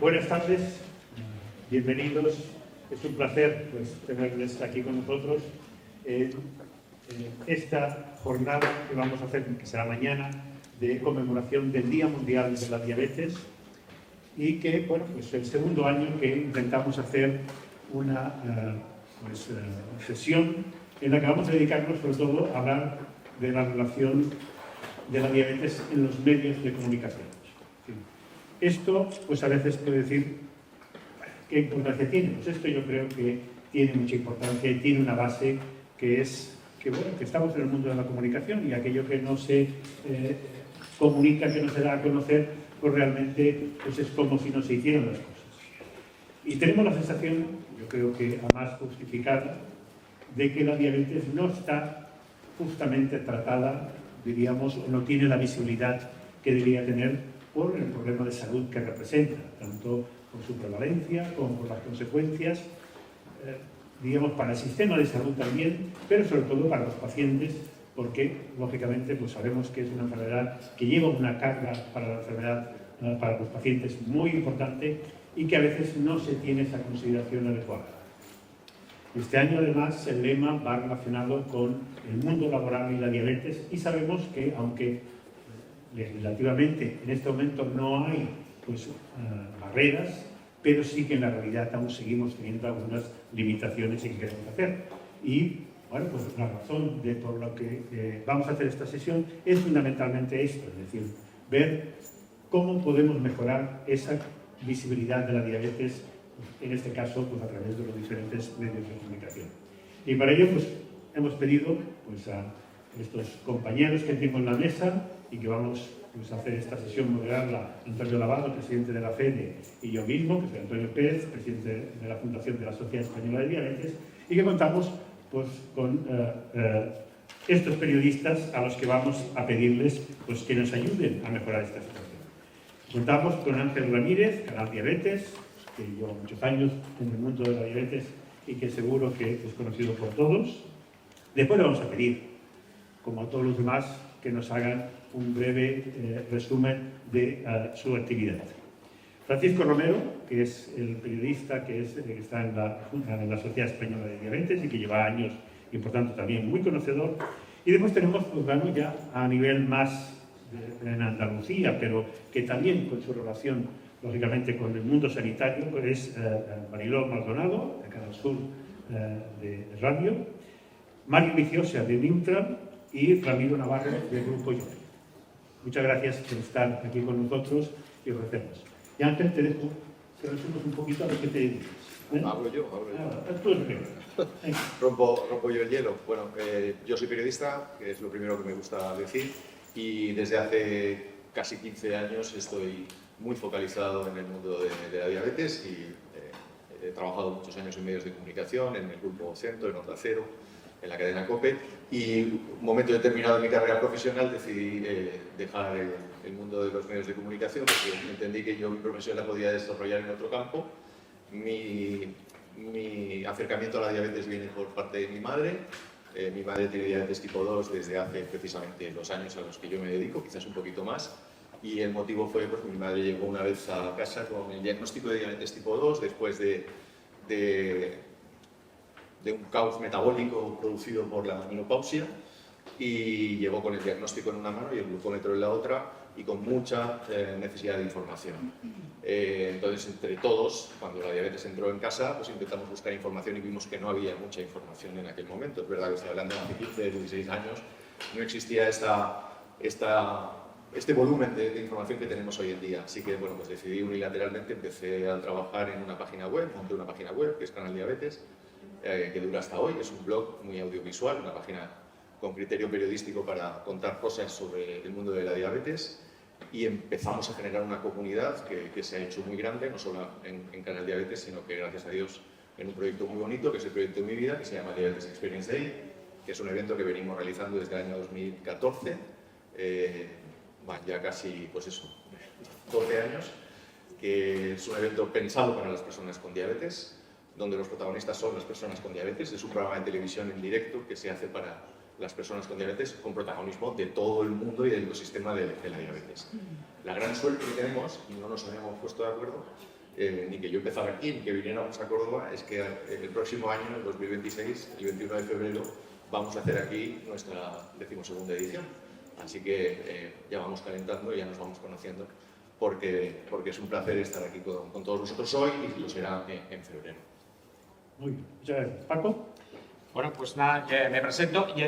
Buenas tardes, bienvenidos. Es un placer tenerles aquí con nosotros en esta jornada que vamos a hacer, que será mañana, de conmemoración del Día Mundial de la Diabetes, y que, es el segundo año que intentamos hacer una sesión en la que vamos a dedicarnos sobre todo a hablar de la relación de la diabetes en los medios de comunicación. Esto, a veces puede decir, ¿qué importancia tiene? Pues esto yo creo que tiene mucha importancia y tiene una base que es que estamos en el mundo de la comunicación, y aquello que no se comunica, que no se da a conocer, pues realmente es como si no se hicieran las cosas. Y tenemos la sensación, yo creo que además justificada, de que la diabetes no está justamente tratada, diríamos, o no tiene la visibilidad que debería tener por el problema de salud que representa, tanto por su prevalencia como por las consecuencias, digamos, para el sistema de salud también, pero sobre todo para los pacientes, porque, lógicamente, sabemos que es una enfermedad que lleva una carga para la enfermedad, para los pacientes, muy importante, y que a veces no se tiene esa consideración adecuada. Este año, además, el lema va relacionado con el mundo laboral y la diabetes, y sabemos que, aunque legislativamente en este momento no hay barreras, pero sí que en la realidad aún seguimos teniendo algunas limitaciones y que queremos hacer. Y la razón por la que vamos a hacer esta sesión es fundamentalmente esto, es decir, ver cómo podemos mejorar esa visibilidad de la diabetes, en este caso a través de los diferentes medios de comunicación. Y para ello hemos pedido a estos compañeros que tengo en la mesa y que vamos a hacer esta sesión, moderarla, Antonio Lavado, presidente de la FEDE, y yo mismo, que soy Antonio Pérez, presidente de la Fundación de la Sociedad Española de Diabetes, y que contamos con estos periodistas a los que vamos a pedirles que nos ayuden a mejorar esta situación. Contamos con Ángel Ramírez, Canal Diabetes, que lleva muchos años en el mundo de la diabetes y que seguro que es conocido por todos. Después le vamos a pedir, como a todos los demás, que nos hagan un breve resumen de su actividad. Francisco Romero, que es el periodista que está en la Sociedad Española de Diabetes y que lleva años y por tanto también muy conocedor. Y después tenemos, ya a nivel más en Andalucía, pero que también con su relación, lógicamente, con el mundo sanitario, es Mariló Maldonado, de Canal Sur de Radio, Mario Viciosa, de Neutral, y Ramiro Navarro, del Grupo Lloret. Muchas gracias por estar aquí con nosotros y ofrecemos. Y Ángel, te dejo que resumas un poquito a lo que te dedicas. Hablo yo. Tú eres primero. Rompo yo el hielo. Bueno, yo soy periodista, que es lo primero que me gusta decir, y desde hace casi 15 años estoy muy focalizado en el mundo de la diabetes y he trabajado muchos años en medios de comunicación, en el Grupo Centro, en Onda Cero, en la cadena COPE, y un momento determinado de mi carrera profesional decidí dejar el mundo de los medios de comunicación porque entendí que yo mi profesión la podía desarrollar en otro campo. Mi acercamiento a la diabetes viene por parte de mi madre. Mi madre tiene diabetes tipo 2 desde hace precisamente los años a los que yo me dedico, quizás un poquito más, y el motivo fue que mi madre llegó una vez a casa con el diagnóstico de diabetes tipo 2 después de un caos metabólico producido por la menopausia, y llegó con el diagnóstico en una mano y el glucómetro en la otra y con mucha necesidad de información. Entonces, entre todos, cuando la diabetes entró en casa, intentamos buscar información y vimos que no había mucha información en aquel momento. Es verdad que estoy hablando de hace 15, 16 años, no existía este volumen de información que tenemos hoy en día. Así que, decidí unilateralmente, empecé a trabajar en una página web, monté una página web que es Canal Diabetes, que dura hasta hoy. Es un blog muy audiovisual, una página con criterio periodístico para contar cosas sobre el mundo de la diabetes, y empezamos a generar una comunidad que se ha hecho muy grande, no solo en Canal Diabetes, sino que, gracias a Dios, en un proyecto muy bonito, que es el proyecto de mi vida, que se llama Diabetes Experience Day, que es un evento que venimos realizando desde el año 2014, ya casi, 12 años, que es un evento pensado para las personas con diabetes, donde los protagonistas son las personas con diabetes. Es un programa de televisión en directo que se hace para las personas con diabetes, con protagonismo de todo el mundo y del ecosistema de la diabetes. La gran suerte que tenemos, y no nos habíamos puesto de acuerdo, ni que yo empezara aquí, ni que viniéramos a Córdoba, es que el próximo año, en el 2026, el 21 de febrero, vamos a hacer aquí nuestra 12ª edición. Así que ya vamos calentando y ya nos vamos conociendo, porque es un placer estar aquí con todos vosotros hoy y lo será en febrero. Muy bien. Muchas gracias. Paco. Bueno, pues nada, me presento. Yo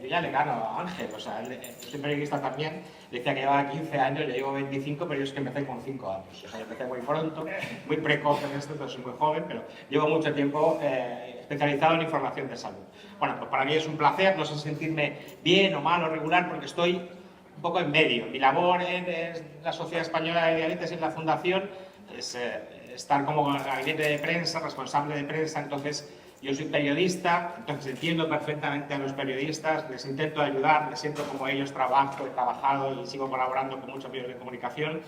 ya le gano a Ángel, o sea, soy periodista también. Decía que llevaba 15 años, yo llevo 25, pero yo es que empecé con 5 años. O sea, yo empecé muy pronto, muy precoz en esto, entonces soy muy joven, pero llevo mucho tiempo especializado en información de salud. Bueno, pues para mí es un placer, no sé sentirme bien o mal o regular, porque estoy un poco en medio. Mi labor en la Sociedad Española de Diabetes, en la Fundación, es estar como gabinete de prensa, responsable de prensa, entonces yo soy periodista, entonces entiendo perfectamente a los periodistas, les intento ayudar, les siento como ellos trabajo, he trabajado y sigo colaborando con muchos medios de comunicación.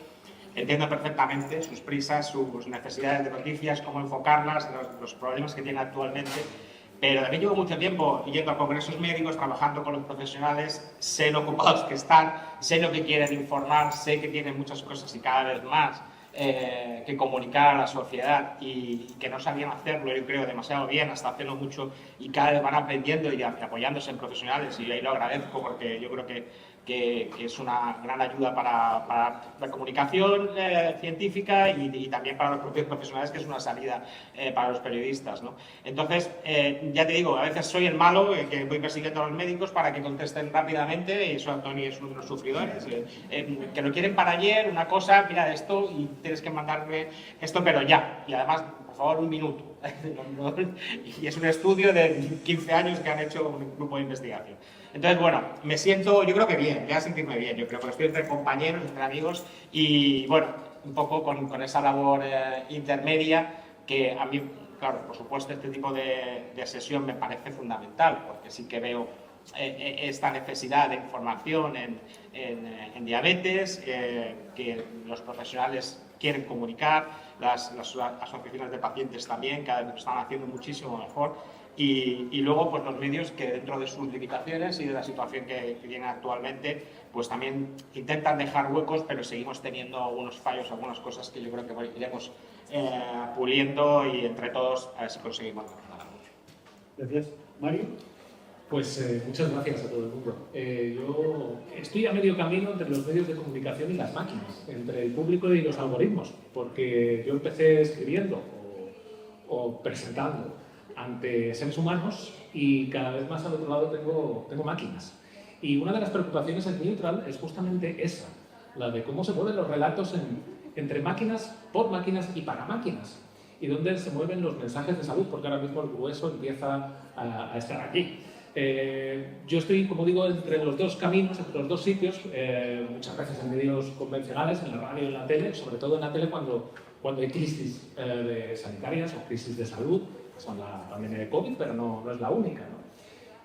Entiendo perfectamente sus prisas, sus necesidades de noticias, cómo enfocarlas, los problemas que tienen actualmente. Pero también llevo mucho tiempo yendo a congresos médicos, trabajando con los profesionales, sé lo ocupados que están, sé lo que quieren informar, sé que tienen muchas cosas y cada vez más que comunicar a la sociedad y que no sabían hacerlo, yo creo, demasiado bien, hasta hacerlo mucho y cada vez van aprendiendo y apoyándose en profesionales y ahí lo agradezco porque yo creo que es una gran ayuda para la comunicación científica y también para los propios profesionales, que es una salida para los periodistas, ¿no? Entonces, ya te digo, a veces soy el malo que voy persiguiendo a los médicos para que contesten rápidamente, y eso Antoni es uno de los sufridores, que lo quieren para ayer, una cosa, mira esto y tienes que mandarme esto, pero ya, y además, por favor, un minuto. Y es un estudio de 15 años que han hecho un grupo de investigación. Entonces, bueno, me siento, yo creo que bien, voy a sentirme bien, yo creo que estoy entre compañeros, entre amigos y, bueno, un poco con esa labor intermedia que a mí, claro, por supuesto, este tipo de sesión me parece fundamental, porque sí que veo esta necesidad de información en diabetes, que los profesionales quieren comunicar, las asociaciones de pacientes también, cada vez lo están haciendo muchísimo mejor. Y luego, pues los medios que dentro de sus limitaciones y de la situación que tienen actualmente, pues también intentan dejar huecos, pero seguimos teniendo algunos fallos, algunas cosas que yo creo que iremos puliendo y entre todos a ver si conseguimos mejorar mucho. Gracias. Mario. Pues muchas gracias a todo el mundo. Yo estoy a medio camino entre los medios de comunicación y las máquinas, entre el público y los algoritmos, porque yo empecé escribiendo o presentando ante seres humanos y cada vez más al otro lado tengo máquinas. Y una de las preocupaciones en Neutral es justamente esa, la de cómo se mueven los relatos entre máquinas, por máquinas y para máquinas, y dónde se mueven los mensajes de salud, porque ahora mismo el grueso empieza a estar aquí. Yo estoy, como digo, entre los dos caminos, entre los dos sitios, muchas veces en medios convencionales, en la radio y en la tele, sobre todo en la tele cuando hay crisis sanitarias o crisis de salud, son la pandemia de COVID, pero no es la única, ¿no?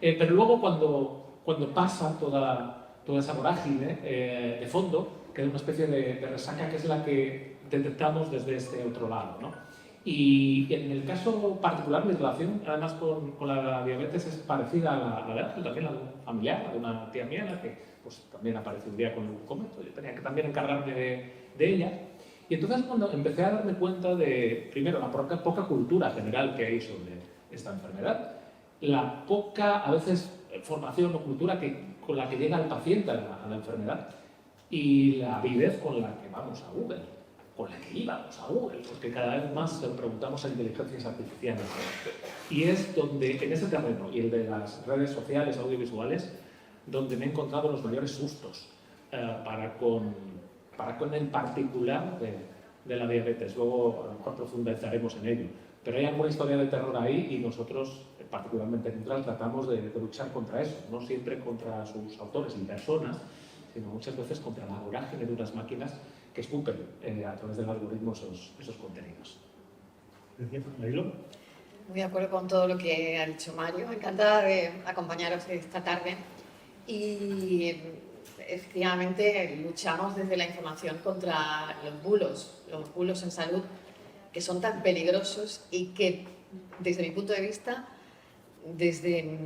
Pero luego cuando pasa toda esa vorágine de fondo, queda una especie de resaca que es la que detectamos desde este otro lado, ¿no? Y en el caso particular, mi relación además con la diabetes es parecida a la de Ángel, también a la familiar, a de una tía mía, la que pues, también apareció un día con un comento. Yo tenía que también encargarme de ella. Y entonces cuando empecé a darme cuenta de, primero, la poca cultura general que hay sobre esta enfermedad, la poca, a veces, formación o cultura con la que llega el paciente a la enfermedad y la avidez con la que vamos a Google, con la que íbamos a Google, porque cada vez más le preguntamos a inteligencias artificiales. Y es donde, en ese terreno y el de las redes sociales, audiovisuales, donde me he encontrado los mayores sustos para con el particular de la diabetes. Luego a lo mejor profundizaremos en ello. Pero hay alguna historia de terror ahí y nosotros, particularmente en Neutral, tratamos de luchar contra eso, no siempre contra sus autores y personas, sino muchas veces contra la vorágine de unas máquinas que escupen a través del algoritmo esos contenidos. Gracias. Marilo. Muy de acuerdo con todo lo que ha dicho Mario. Encantada de acompañaros esta tarde. Y efectivamente luchamos desde la información contra los bulos en salud, que son tan peligrosos y que, desde mi punto de vista, desde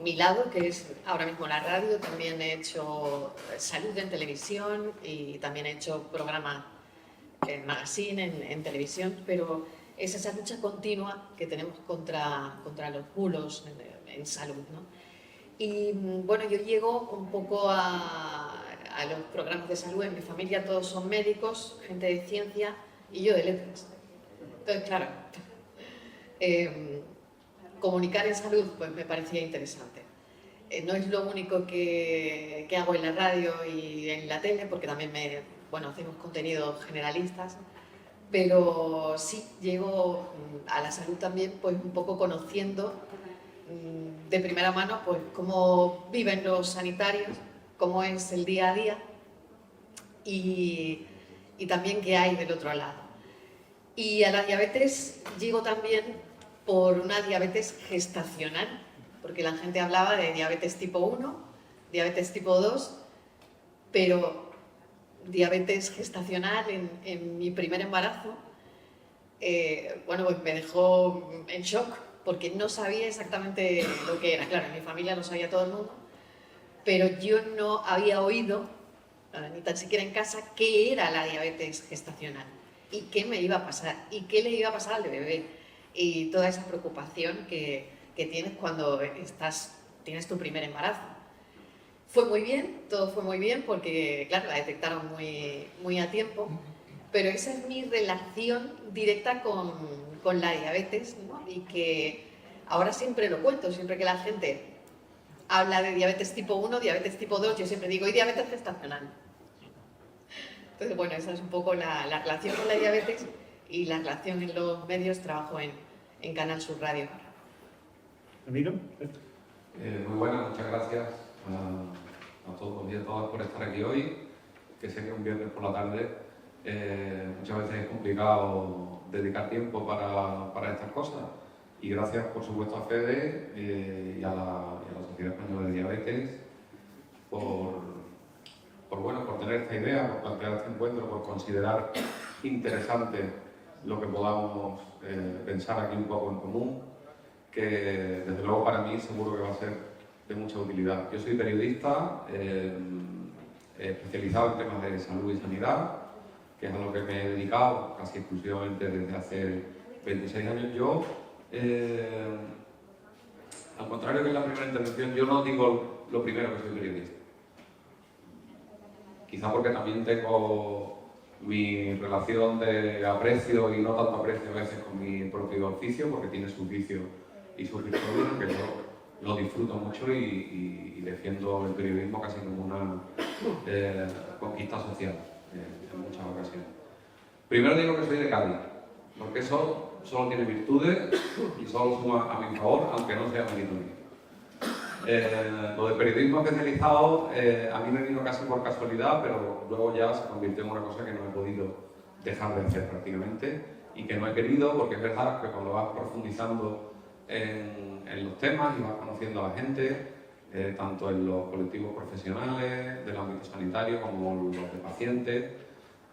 mi lado, que es ahora mismo la radio, también he hecho salud en televisión y también he hecho programa en magazine, en televisión, pero es esa lucha continua que tenemos contra los bulos en salud, ¿no? Y bueno, yo llego un poco a los programas de salud. En mi familia todos son médicos, gente de ciencia y yo de letras. Entonces, claro, comunicar en salud pues me parecía interesante. No es lo único que hago en la radio y en la tele, porque también hacemos contenidos generalistas, pero sí llego a la salud también pues un poco conociendo de primera mano pues cómo viven los sanitarios, cómo es el día a día y también qué hay del otro lado. Y a la diabetes llego también por una diabetes gestacional, porque la gente hablaba de diabetes tipo 1, diabetes tipo 2, pero diabetes gestacional en mi primer embarazo, pues me dejó en shock, porque no sabía exactamente lo que era. Claro, en mi familia lo sabía todo el mundo, pero yo no había oído, ni tan siquiera en casa, qué era la diabetes gestacional y qué me iba a pasar y qué le iba a pasar al bebé y toda esa preocupación que tienes cuando tienes tu primer embarazo. Fue muy bien, todo fue muy bien porque, claro, la detectaron muy a tiempo, pero esa es mi relación directa con la diabetes, ¿no? Y que ahora siempre lo cuento, siempre que la gente habla de diabetes tipo 1, diabetes tipo 2, yo siempre digo, y diabetes gestacional. Entonces, bueno, esa es un poco la relación con la diabetes y la relación en los medios. Trabajo en Canal Sur Radio. Ramiro. Muy buenas, muchas gracias a todos y a todas por estar aquí hoy, que sé que es un viernes por la tarde. Muchas veces es complicado dedicar tiempo para estas cosas y gracias por supuesto a Fede y a la Sociedad Española de Diabetes por tener esta idea, por plantear este encuentro, por considerar interesante lo que podamos pensar aquí un poco en común, que desde luego para mí seguro que va a ser de mucha utilidad. Yo soy periodista especializado en temas de salud y sanidad, que es a lo que me he dedicado casi exclusivamente desde hace 26 años. Yo, al contrario que en la primera intervención, yo no digo lo primero que soy periodista. Quizá porque también tengo mi relación de aprecio y no tanto aprecio a veces con mi propio oficio, porque tiene sus vicios y sus virtudes, que yo lo disfruto mucho y defiendo el periodismo casi como una conquista social en muchas ocasiones. Primero digo que soy de Cádiz, porque eso solo tiene virtudes y solo suma a mi favor, aunque no sea mérito mío. Lo de periodismo especializado a mí me vino casi por casualidad, pero luego ya se convirtió en una cosa que no he podido dejar de hacer prácticamente y que no he querido, porque es verdad que cuando vas profundizando en los temas y vas conociendo a la gente, tanto en los colectivos profesionales del ámbito sanitario como los de pacientes,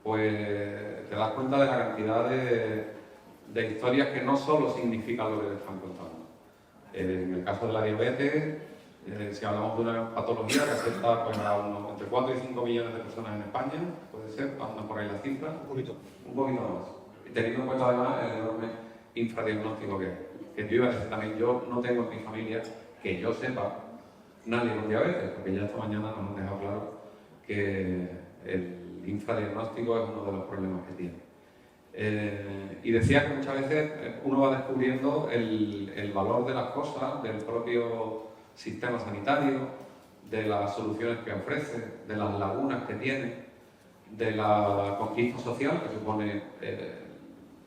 pues te das cuenta de la cantidad de historias que no solo significan lo que te están contando. En el caso de la diabetes, si hablamos de una patología que afecta pues, a entre 4 y 5 millones de personas en España, puede ser, anda por ahí la cifra, un poquito más. Y teniendo en cuenta además el enorme infradiagnóstico que hay. Que yo iba a decir también, yo no tengo en mi familia, que yo sepa, nadie con diabetes, porque ya esta mañana nos han dejado claro que el infradiagnóstico es uno de los problemas que tiene. Y decía que muchas veces uno va descubriendo el valor de las cosas, del propio sistema sanitario, de las soluciones que ofrece, de las lagunas que tiene, de la conquista social que supone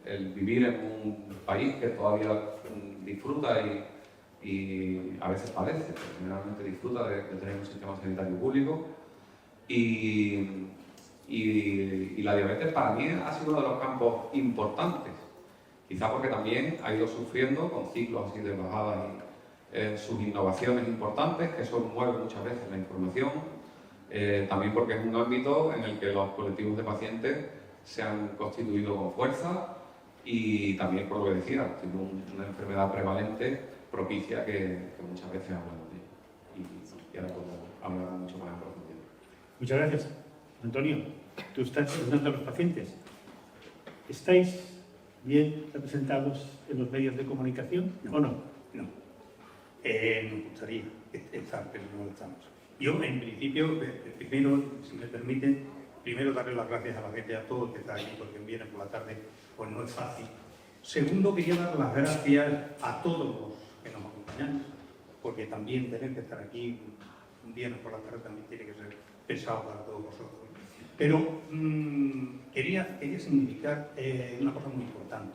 el vivir en un país que todavía disfruta y a veces padece, pero generalmente disfruta de tener un sistema sanitario público. Y la diabetes para mí ha sido uno de los campos importantes, quizá porque también ha ido sufriendo con ciclos así de bajada y sus innovaciones importantes, que eso mueve muchas veces la información, también porque es un ámbito en el que los colectivos de pacientes se han constituido con fuerza y también, por lo que decía, tiene una enfermedad prevalente propicia que muchas veces hablamos de ella y ahora podemos hablar mucho más en profundidad. Muchas gracias. Antonio, ¿tú estás ayudando a los pacientes? ¿Estáis bien representados en los medios de comunicación o no? No. Nos gustaría estar, pero no lo estamos. Yo, en principio, primero, si me permiten, primero darle las gracias a la gente, a todos que está aquí, porque vienen por la tarde, pues no es fácil. Segundo, quería dar las gracias a todos los que nos acompañan, porque también tener que estar aquí un viernes por la tarde también tiene que ser pesado para todos vosotros. Pero quería significar una cosa muy importante.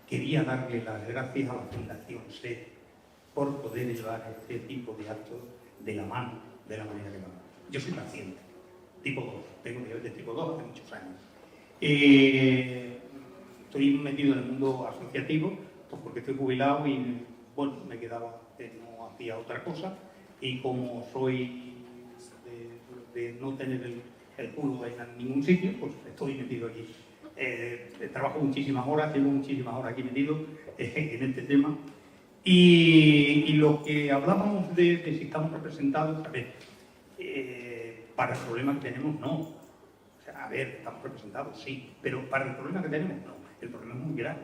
Quería darle las gracias a la Fundación SED por poder llevar este tipo de actos de la mano, de la manera que va. Yo soy paciente, tipo 2, tengo diabetes tipo 2 hace muchos años. Estoy metido en el mundo asociativo, pues porque estoy jubilado y bueno, me quedaba, no hacía otra cosa, y como soy de no tener el culo en ningún sitio, pues estoy metido aquí. Trabajo muchísimas horas, llevo muchísimas horas aquí metido en este tema. Y lo que hablábamos de si estamos representados, a ver, para el problema que tenemos, no. O sea, a ver, estamos representados, sí, pero para el problema que tenemos, no. El problema es muy grave.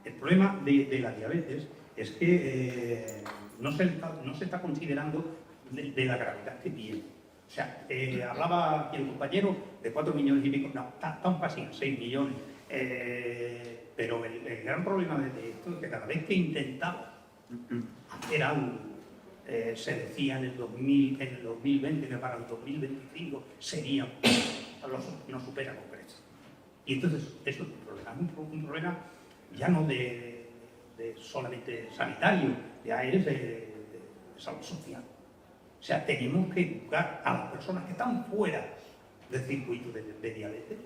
El problema de la diabetes es que no se está considerando de la gravedad que tiene. O sea, hablaba aquí el compañero de 4 millones y pico, no, están casi en 6 millones. Pero el gran problema de esto es que cada vez que intentaba hacer algo, se decía en el 2020 que para el 2025 sería, no supera con creces. Y entonces eso es un problema ya no de solamente sanitario, ya es de salud social. O sea, tenemos que educar a las personas que están fuera del circuito de diabetes,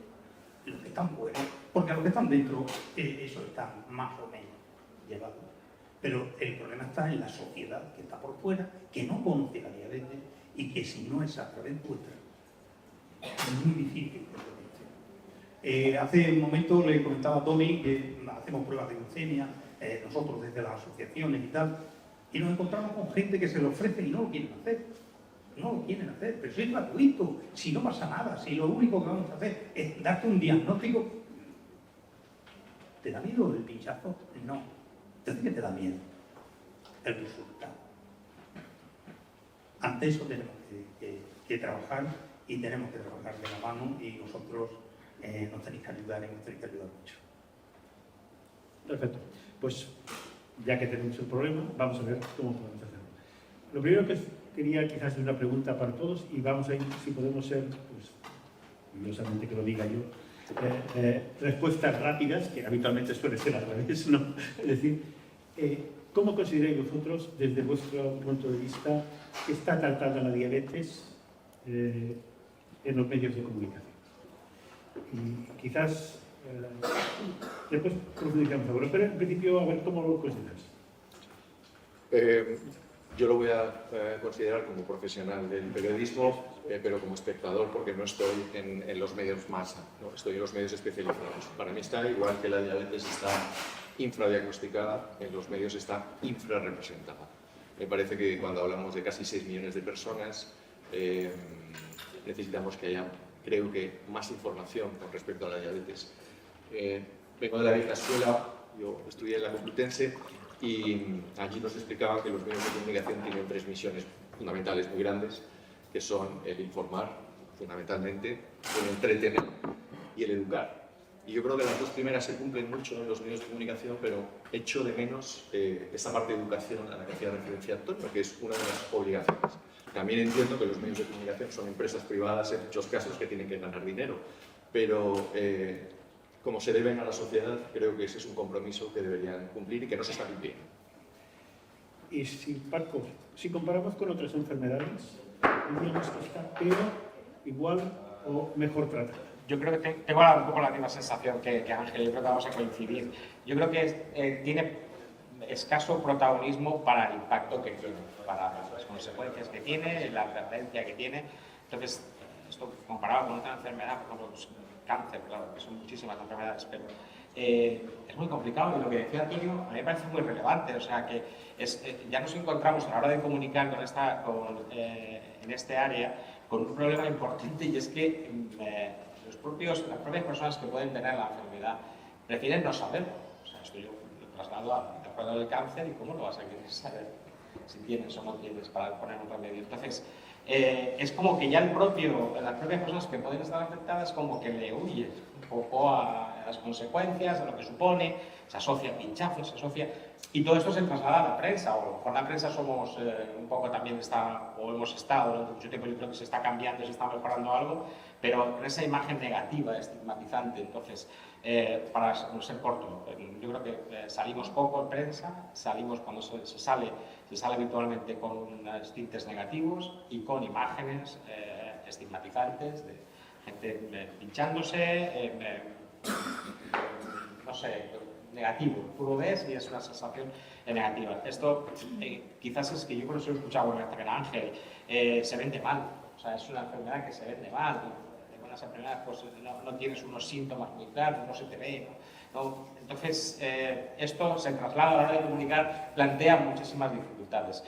los que están fuera, porque a los que están dentro, eso está más o menos llevado. Pero el problema está en la sociedad que está por fuera, que no conoce la diabetes y que si no es a través vuestra, es muy difícil. Hace un momento le comentaba a Tony que hacemos pruebas de glucemia, nosotros desde las asociaciones y tal, y nos encontramos con gente que se lo ofrece y no lo quieren hacer. No lo quieren hacer, pero si es gratuito, si no pasa nada, si lo único que vamos a hacer es darte un diagnóstico. ¿Te da miedo el pinchazo? No. Entonces, ¿qué te da miedo? El resultado. Ante eso tenemos que trabajar y tenemos que trabajar de la mano y vosotros nos tenéis que ayudar y nos tenéis que ayudar mucho. Perfecto. Pues ya que tenemos el problema, vamos a ver cómo podemos hacerlo. Lo primero que quería quizás hacer una pregunta para todos y vamos a ir, si podemos ser, pues, curiosamente que lo diga yo, respuestas rápidas, que habitualmente suele ser al revés, ¿no? Es decir, ¿cómo consideráis vosotros, desde vuestro punto de vista, que está tratando la diabetes en los medios de comunicación? Y quizás después profundizamos sobre, pero en principio a ver cómo lo consideras. Yo lo voy a considerar como profesional del periodismo, pero como espectador, porque no estoy en los medios masa, ¿no? Estoy en los medios especializados. Para mí está igual que la diabetes está infradiagnosticada, en los medios está infrarrepresentada. Me parece que cuando hablamos de casi 6 millones de personas, necesitamos que haya, creo que, más información con respecto a la diabetes. Vengo de la vieja escuela, yo estudié en la Complutense y allí nos explicaban que los medios de comunicación tienen 3 misiones fundamentales muy grandes, que son el informar, fundamentalmente, el entretener y el educar. Y yo creo que las 2 primeras se cumplen mucho en los medios de comunicación, pero echo de menos esa parte de educación a la que hacía referencia Antonio, que es una de las obligaciones. También entiendo que los medios de comunicación son empresas privadas en muchos casos que tienen que ganar dinero, pero como se deben a la sociedad, creo que ese es un compromiso que deberían cumplir y que no se está cumpliendo. Y si, Paco, si comparamos con otras enfermedades, diríamos que está peor, igual o mejor tratada. Yo creo que tengo un poco la misma sensación que Ángel, yo creo que vamos a coincidir. Yo creo que tiene escaso protagonismo para el impacto que tiene, para las consecuencias que tiene, la advertencia que tiene. Entonces, esto comparado con otra enfermedad, por ejemplo, pues, cáncer, claro, que son muchísimas enfermedades, pero es muy complicado y lo que decía Antonio a mí me parece muy relevante, o sea que ya nos encontramos a la hora de comunicar en este área con un problema importante y es que las propias personas que pueden tener la enfermedad prefieren no saberlo. O sea, esto yo lo traslado al cuadro del cáncer y cómo lo vas a querer saber si tienes o no tienes para poner un remedio. Entonces, es como que ya las propias personas que pueden estar afectadas como que le huyen un poco a las consecuencias, a lo que supone, se asocia a pinchazos, se asocia... Y todo esto se traslada a la prensa, o con la prensa somos un poco también o hemos estado durante mucho tiempo, yo creo que se está cambiando, se está mejorando algo, pero en esa imagen negativa, estigmatizante. Entonces, para no ser corto, yo creo que salimos poco en prensa, salimos cuando se sale habitualmente con tintes negativos y con imágenes estigmatizantes de gente pinchándose, no sé, negativo. Tú lo ves y es una sensación negativa. Esto quizás es que yo por eso he escuchado también a Ángel, se vende mal. O sea, es una enfermedad que se vende mal. En las enfermedades pues, no tienes unos síntomas muy claros, no se te ve. ¿no? Entonces, esto se traslada a la hora de comunicar, plantea muchísimas dificultades.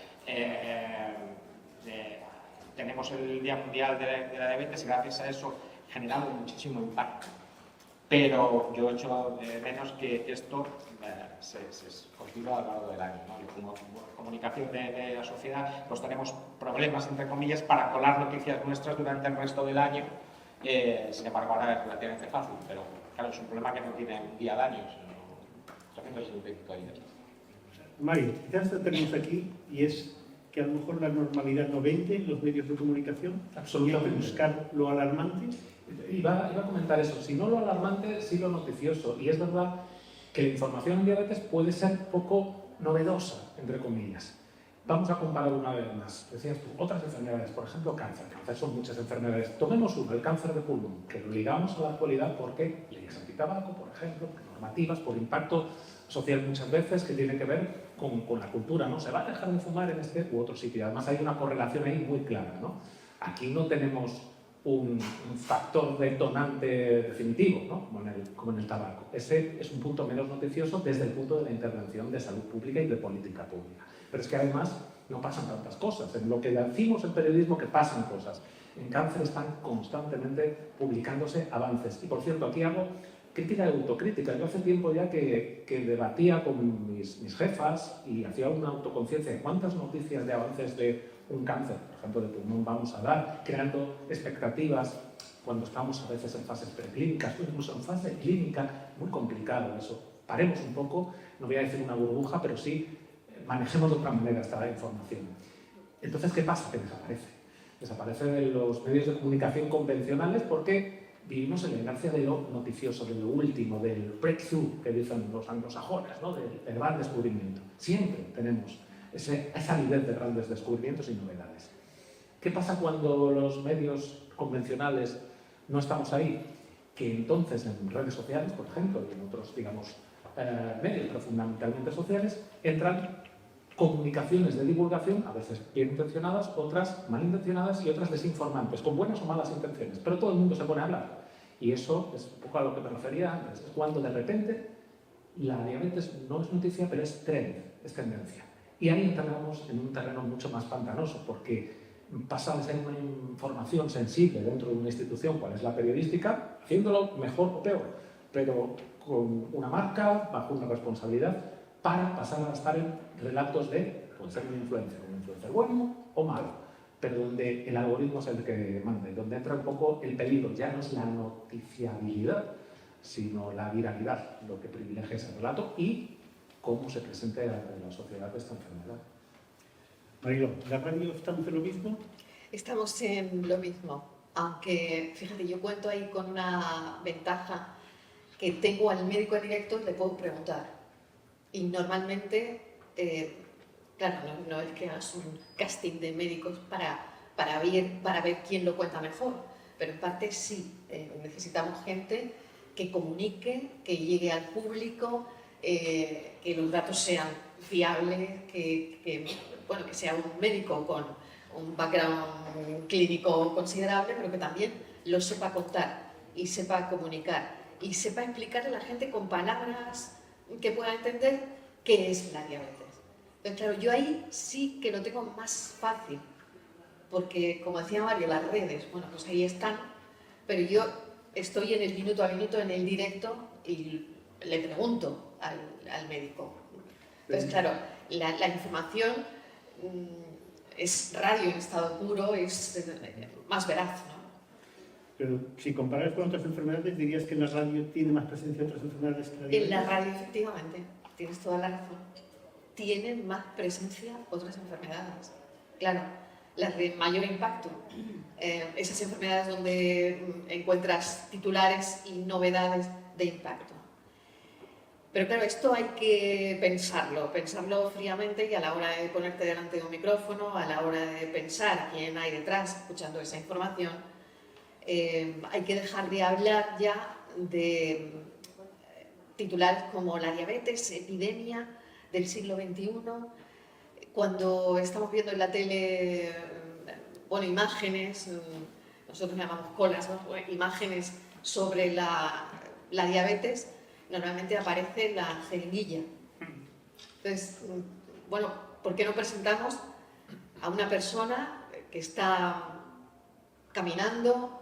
Tenemos el Día Mundial de la Diabetes y gracias a eso generamos muchísimo impacto. Pero yo echo de menos que esto se continúa a lo largo del año. ¿no? Y como comunicación de la sociedad, pues tenemos problemas, entre comillas, para colar noticias nuestras durante el resto del año. Sin embargo, ahora es relativamente fácil, pero claro, es un problema que no tiene un día al año, sino 365 días. Mario, quizás tenemos aquí y es que a lo mejor la normalidad no vende en los medios de comunicación. Absolutamente. Y hay que buscar lo alarmante. Iba a comentar eso, si no lo alarmante, sí lo noticioso. Y es verdad que la información en diabetes puede ser poco novedosa, entre comillas. Vamos a comparar una vez más. Decías tú, otras enfermedades, por ejemplo, cáncer. Cáncer son muchas enfermedades. Tomemos uno, el cáncer de pulmón, que lo ligamos a la actualidad porque leyes antitabaco, por ejemplo, normativas, por impacto social muchas veces, que tiene que ver con la cultura, ¿no? Se va a dejar de fumar en este u otro sitio. Además hay una correlación ahí muy clara, ¿no? Aquí no tenemos un factor detonante definitivo, ¿no? como en el tabaco. Ese es un punto menos noticioso desde el punto de la intervención de salud pública y de política pública. Pero es que además no pasan tantas cosas. En lo que decimos en periodismo que pasan cosas. En cáncer están constantemente publicándose avances. Y por cierto, aquí hago crítica y autocrítica. Yo hace tiempo ya que debatía con mis jefas y hacía una autoconciencia de cuántas noticias de avances de un cáncer, por ejemplo, de pulmón vamos a dar, creando expectativas cuando estamos a veces en fases preclínicas, incluso en fase clínica, muy complicado eso. Paremos un poco, no voy a decir una burbuja, pero sí manejemos de otra manera esta información. Entonces, ¿qué pasa? Que desaparece. Desaparece de los medios de comunicación convencionales porque vivimos en la inercia de lo noticioso, de lo último, del breakthrough que dicen los anglosajones, ¿no? del gran descubrimiento. Siempre tenemos esa nivel de grandes descubrimientos y novedades. ¿Qué pasa cuando los medios convencionales no estamos ahí? Que entonces en redes sociales, por ejemplo, y en otros, digamos, medios, pero fundamentalmente sociales, entran comunicaciones de divulgación, a veces bien intencionadas, otras malintencionadas y otras desinformantes, con buenas o malas intenciones, pero todo el mundo se pone a hablar. Y eso es un poco a lo que me refería antes, es cuando de repente la diabetes no es noticia, pero es trend, es tendencia. Y ahí entramos en un terreno mucho más pantanoso, porque pasa de ser una información sensible dentro de una institución, cual es la periodística, haciéndolo mejor o peor, pero con una marca, bajo una responsabilidad, para pasar a estar en relatos de, puede ser un influencer bueno o malo, pero donde el algoritmo es el que manda y donde entra un poco el peligro. Ya no es la noticiabilidad, sino la viralidad, lo que privilegia ese relato y cómo se presenta en la sociedad esta enfermedad. Marilo, ¿la radio estamos en lo mismo? Estamos en lo mismo, aunque fíjate, yo cuento ahí con una ventaja que tengo al médico en directo, le puedo preguntar. Y normalmente, claro, no es que hagas un casting de médicos para ver quién lo cuenta mejor, pero en parte sí, necesitamos gente que comunique, que llegue al público, que los datos sean fiables, que sea un médico con un background clínico considerable, pero que también lo sepa contar y sepa comunicar y sepa explicar a la gente con palabras que pueda entender qué es la diabetes. Entonces, claro, yo ahí sí que lo tengo más fácil, porque como decía Mario, las redes, bueno, pues ahí están, pero yo estoy en el minuto a minuto, en el directo, y le pregunto al médico. Entonces, claro, la información es radio en estado puro, es más veraz, ¿no? Pero si comparas con otras enfermedades, dirías que en la radio tiene más presencia otras enfermedades que la diabetes. En la radio, efectivamente, tienes toda la razón. Tienen más presencia otras enfermedades. Claro, las de mayor impacto. Esas enfermedades donde encuentras titulares y novedades de impacto. Pero claro, esto hay que pensarlo fríamente y a la hora de ponerte delante de un micrófono, a la hora de pensar quién hay detrás escuchando esa información, hay que dejar de hablar ya de titulares como la diabetes, epidemia del siglo XXI, cuando estamos viendo en la tele, bueno, imágenes, nosotros llamamos colas, ¿no? Imágenes sobre la diabetes, normalmente aparece la jeringuilla. Entonces, bueno, ¿por qué no presentamos a una persona que está caminando,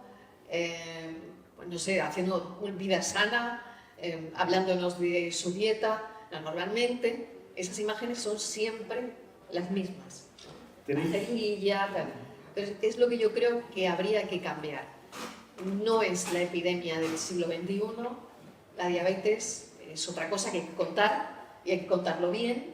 pues no sé, haciendo una vida sana, hablándonos de su dieta? Normalmente esas imágenes son siempre las mismas. La jeringuilla, tal. Entonces, es lo que yo creo que habría que cambiar. No es la epidemia del siglo XXI, la diabetes es otra cosa que hay que contar y hay que contarlo bien,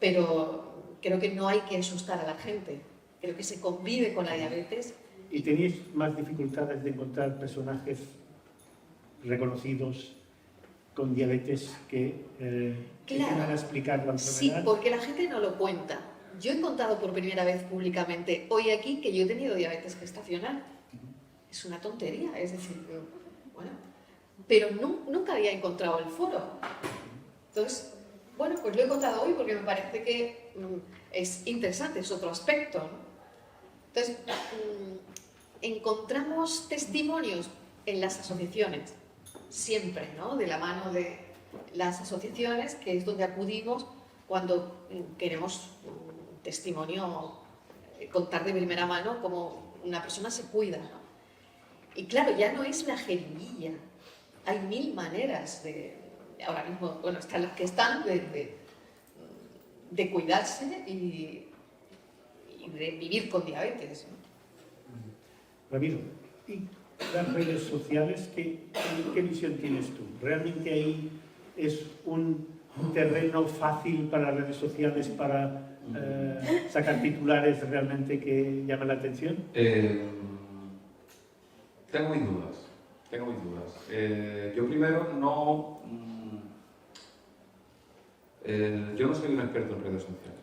pero creo que no hay que asustar a la gente. Creo que se convive con la diabetes. ¿Y tenéis más dificultades de encontrar personajes reconocidos con diabetes que van a explicar la enfermedad? Sí, porque la gente no lo cuenta. Yo he contado por primera vez públicamente hoy aquí que yo he tenido diabetes gestacional. Es una tontería, es decir, bueno, pero nunca había encontrado el foro. Entonces, bueno, pues lo he contado hoy porque me parece que es interesante, es otro aspecto, ¿no? Entonces, encontramos testimonios en las asociaciones, siempre, ¿no? De la mano de las asociaciones, que es donde acudimos cuando queremos un testimonio, contar de primera mano cómo una persona se cuida, ¿no? Y claro, ya no es la jeringuilla, hay 1000 maneras ahora mismo, bueno, están las que están, de cuidarse y de vivir con diabetes, ¿no? Ramiro, ¿y las redes sociales, qué visión tienes tú? ¿Realmente ahí es un terreno fácil para las redes sociales para sacar titulares realmente que llaman la atención? Tengo mis dudas. Yo primero yo no soy un experto en redes sociales.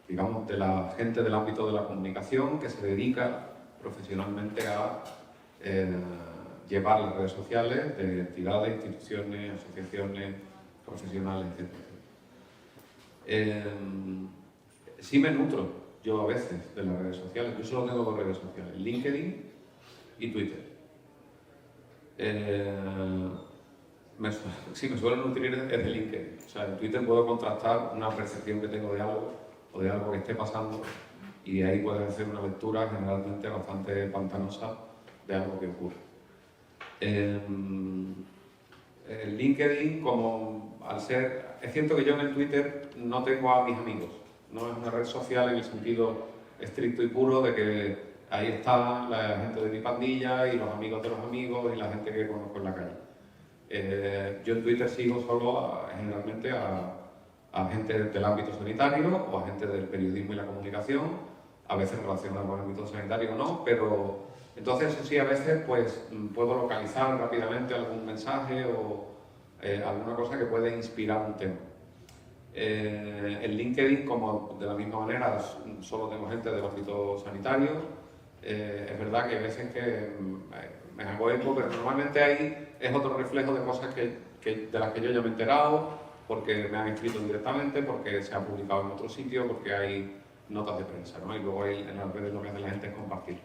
Digamos, de la gente del ámbito de la comunicación que se dedica profesionalmente a llevar las redes sociales de entidades, instituciones, asociaciones, profesionales, etc. Sí me nutro yo a veces de las redes sociales. Yo solo tengo 2 redes sociales, LinkedIn y Twitter. Sí, me suelo nutrir desde LinkedIn. O sea, en Twitter puedo contrastar una percepción que tengo de algo o de algo que esté pasando y de ahí puedes hacer una lectura generalmente bastante pantanosa de algo que ocurre. El LinkedIn, como al ser... Es cierto que yo en el Twitter no tengo a mis amigos. No es una red social en el sentido estricto y puro de que ahí está la gente de mi pandilla y los amigos de los amigos y la gente que conozco en la calle. Yo en Twitter sigo solo generalmente a gente del ámbito sanitario o a gente del periodismo y la comunicación, a veces relacionado con el ámbito sanitario o no, pero entonces eso sí, a veces pues puedo localizar rápidamente algún mensaje o alguna cosa que puede inspirar un tema. En LinkedIn, como de la misma manera solo tengo gente del ámbito sanitario, es verdad que hay veces que me hago eco, pero normalmente ahí es otro reflejo de cosas de las que yo ya me he enterado, porque me han escrito directamente, porque se ha publicado en otro sitio, porque hay notas de prensa, ¿no? Y luego en las redes lo que hace la gente es compartirlo.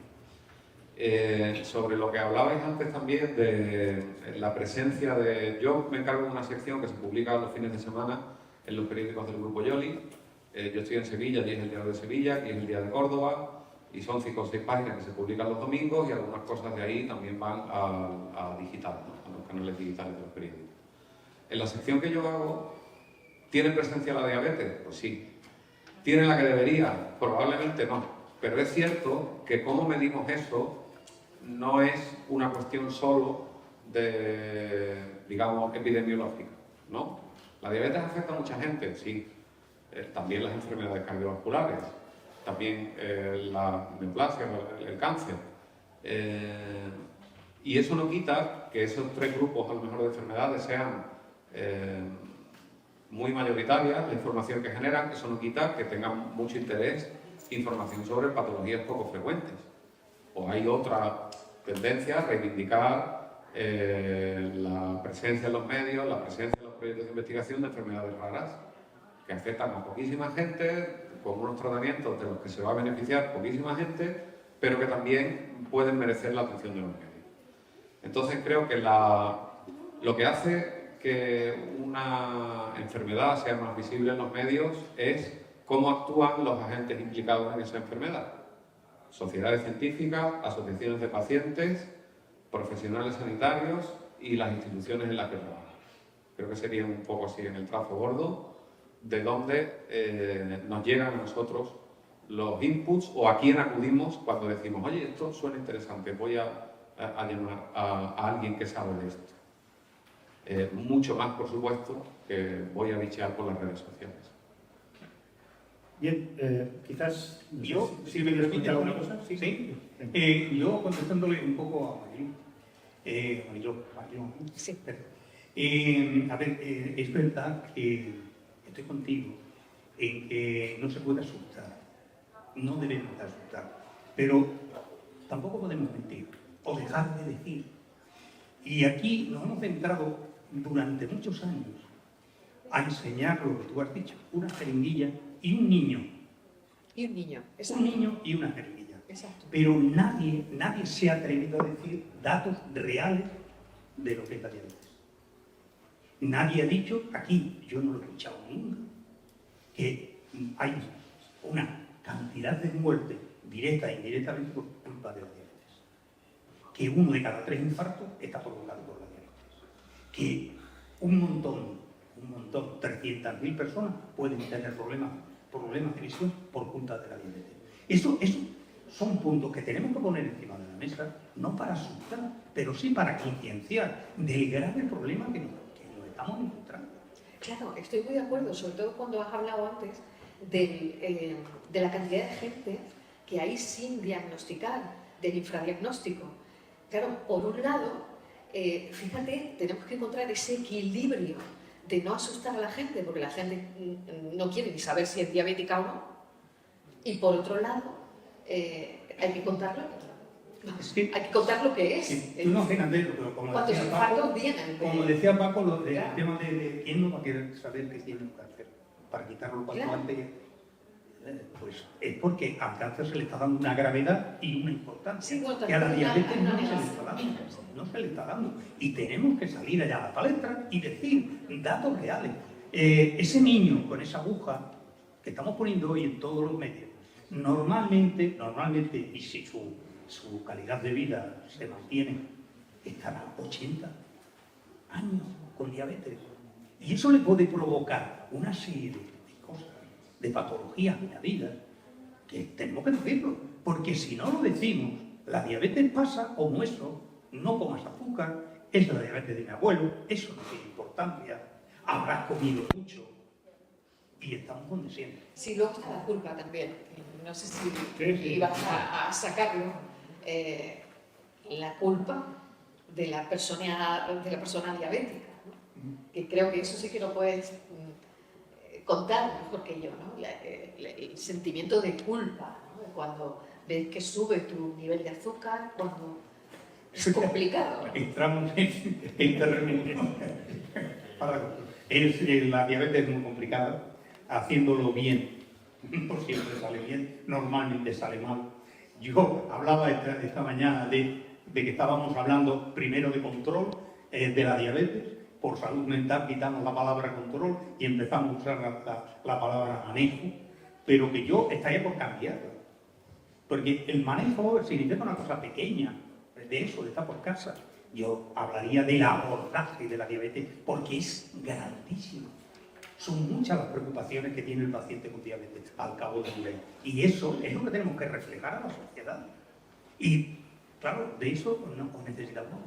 Sobre lo que hablabais antes también de la presencia de... Yo me encargo de una sección que se publica los fines de semana en los periódicos del Grupo Yoli. Yo estoy en Sevilla, aquí es el Diario de Sevilla, aquí es el Día de Córdoba, y son 5 o 6 páginas que se publican los domingos y algunas cosas de ahí también van a digital, ¿no? A los canales digitales de los periódicos. En la sección que yo hago, ¿tiene presencia la diabetes? Pues sí. ¿Tiene la que debería? Probablemente no. Pero es cierto que cómo medimos eso no es una cuestión solo de, digamos, epidemiológica, ¿no? ¿La diabetes afecta a mucha gente? Sí. También las enfermedades cardiovasculares, también la neoplasia, el cáncer. Y eso no quita que esos tres grupos, a lo mejor, de enfermedades sean muy mayoritarias, la información que generan. Eso no quita que tengan mucho interés información sobre patologías poco frecuentes. O hay otra tendencia a reivindicar la presencia en los medios, la presencia en los proyectos de investigación de enfermedades raras que afectan a poquísima gente, con unos tratamientos de los que se va a beneficiar poquísima gente, pero que también pueden merecer la atención de los medios. Entonces creo que lo que hace que una enfermedad sea más visible en los medios es cómo actúan los agentes implicados en esa enfermedad. Sociedades científicas, asociaciones de pacientes, profesionales sanitarios y las instituciones en las que trabajan. Creo que sería un poco así en el trazo gordo de donde nos llegan a nosotros los inputs o a quién acudimos cuando decimos, oye, esto suena interesante, voy a llamar a alguien que sabe de esto. Mucho más, por supuesto, que voy a bichear por las redes sociales. Bien, quizás... No sé Yo, si me ¿quieres permite contar alguna alguna cosa, cosa? sí. Yo contestándole un poco a Mariló, Sí. a ver, es verdad que estoy contigo en que no se puede asustar, no debemos de asustar, pero tampoco podemos mentir o dejar de decir. Y aquí nos hemos centrado durante muchos años a enseñar lo que tú has dicho, una jeringuilla y un niño. Y un niño. Un niño y una jeringuilla. Exacto. Pero nadie se ha atrevido a decir datos reales de lo que es la diabetes. Nadie ha dicho, aquí, yo no lo he escuchado nunca, que hay una cantidad de muertes directa e indirectamente por culpa de la diabetes. Que 1 de cada 3 infartos está provocado por la diabetes. Que un montón, 300.000 personas pueden tener problemas de visión por culpa de la diabetes. Eso son puntos que tenemos que poner encima de la mesa, no para asustar, pero sí para concienciar del grave problema que nos estamos encontrando. Claro, estoy muy de acuerdo, sobre todo cuando has hablado antes de la cantidad de gente que hay sin diagnosticar, del infradiagnóstico. Claro, por un lado, fíjate, tenemos que encontrar ese equilibrio de no asustar a la gente, porque la gente no quiere ni saber si es diabética o no. Y por otro lado, hay que contarlo. Hay que contar lo que es. Tú no fíjate, pero ¿Cuántos infartos vienen? Como decía Paco, el Claro. tema de quién no va a querer saber que tiene un cáncer para quitarlo cuanto Claro. antes, pues es porque al cáncer se le está dando una gravedad y una importancia Sí, bueno, que a la también diabetes una no se le negación. está dando. No se le está dando. Y tenemos que salir allá a la palestra y decir datos reales. Ese niño con esa aguja que estamos poniendo hoy en todos los medios, normalmente, y si su calidad de vida se mantiene, estará 80 años con diabetes. Y eso le puede provocar una serie de cosas, de patologías añadidas, que tenemos que decirlo. Porque si no lo decimos, la diabetes pasa como eso, no comas azúcar, es la diabetes de mi abuelo, eso no tiene importancia, habrás comido mucho y estamos donde siempre. Sí, luego está la culpa también. No sé si Sí. ibas a sacarlo. La culpa de la persona diabética, ¿no? Que creo que eso sí que lo puedes contar mejor que yo, ¿no? El sentimiento de culpa, ¿no? Cuando ves que sube tu nivel de azúcar, cuando es complicado. Entramos en terreno. La diabetes es muy complicada, haciéndolo bien, no siempre sale bien, normalmente sale mal. Yo hablaba esta mañana de que estábamos hablando primero de control de la diabetes, por salud mental quitamos la palabra control y empezamos a usar la palabra manejo, pero que yo estaría por cambiarla. Porque el manejo significa una cosa pequeña, de eso, de estar por casa. Yo hablaría del abordaje de la diabetes porque es grandísimo. Son muchas las preocupaciones que tiene el paciente con diabetes al cabo de un mes. Y eso es lo que tenemos que reflejar a la sociedad. Y, claro, de eso no necesitamos.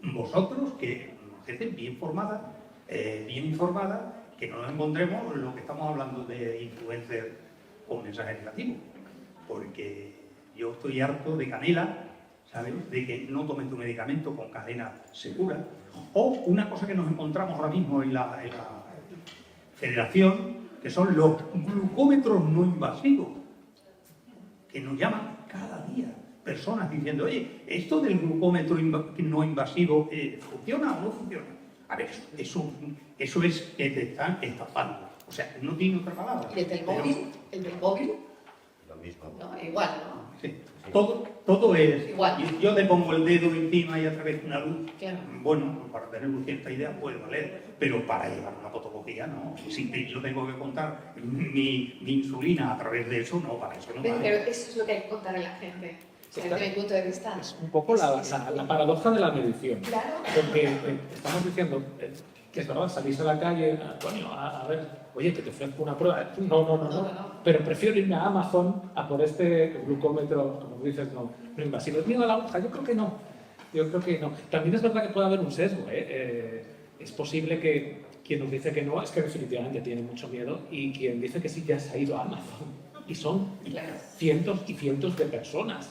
Vosotros, que gente bien formada, bien informada, que no nos encontremos lo que estamos hablando de influencers con mensajes negativos. Porque yo estoy harto de canela, ¿sabes? De que no tomen tu medicamento con cadena segura. O una cosa que nos encontramos ahora mismo en la federación, que son los glucómetros no invasivos, que nos llaman cada día personas diciendo, oye, ¿esto del glucómetro no invasivo funciona o no funciona? A ver, eso es que te están estafando. O sea, no tiene otra palabra. ¿Y el del móvil? ¿El del móvil? Lo mismo. No, igual, ¿no? Sí. Todo es igual. Yo te pongo el dedo encima y a través de una luz. Claro. Bueno, para tener una cierta idea puede valer, pero para llevar una fotografía no. Si yo tengo que contar mi insulina a través de eso, no, para eso no vale. Pero eso es lo que hay que contar a la gente. Desde mi punto de vista. Es un poco la paradoja de la medición. Claro. Porque estamos diciendo que es verdad, salís a la calle, Antonio, a ver, oye, que te ofrezco una prueba. No. Pero prefiero irme a Amazon a por este glucómetro, como dices, no invasivo. ¿Es miedo a la aguja? Yo creo que no. También es verdad que puede haber un sesgo. Es posible que quien nos dice que no es que definitivamente tiene mucho miedo y quien dice que sí ya se ha ido a Amazon. Y son cientos y cientos de personas.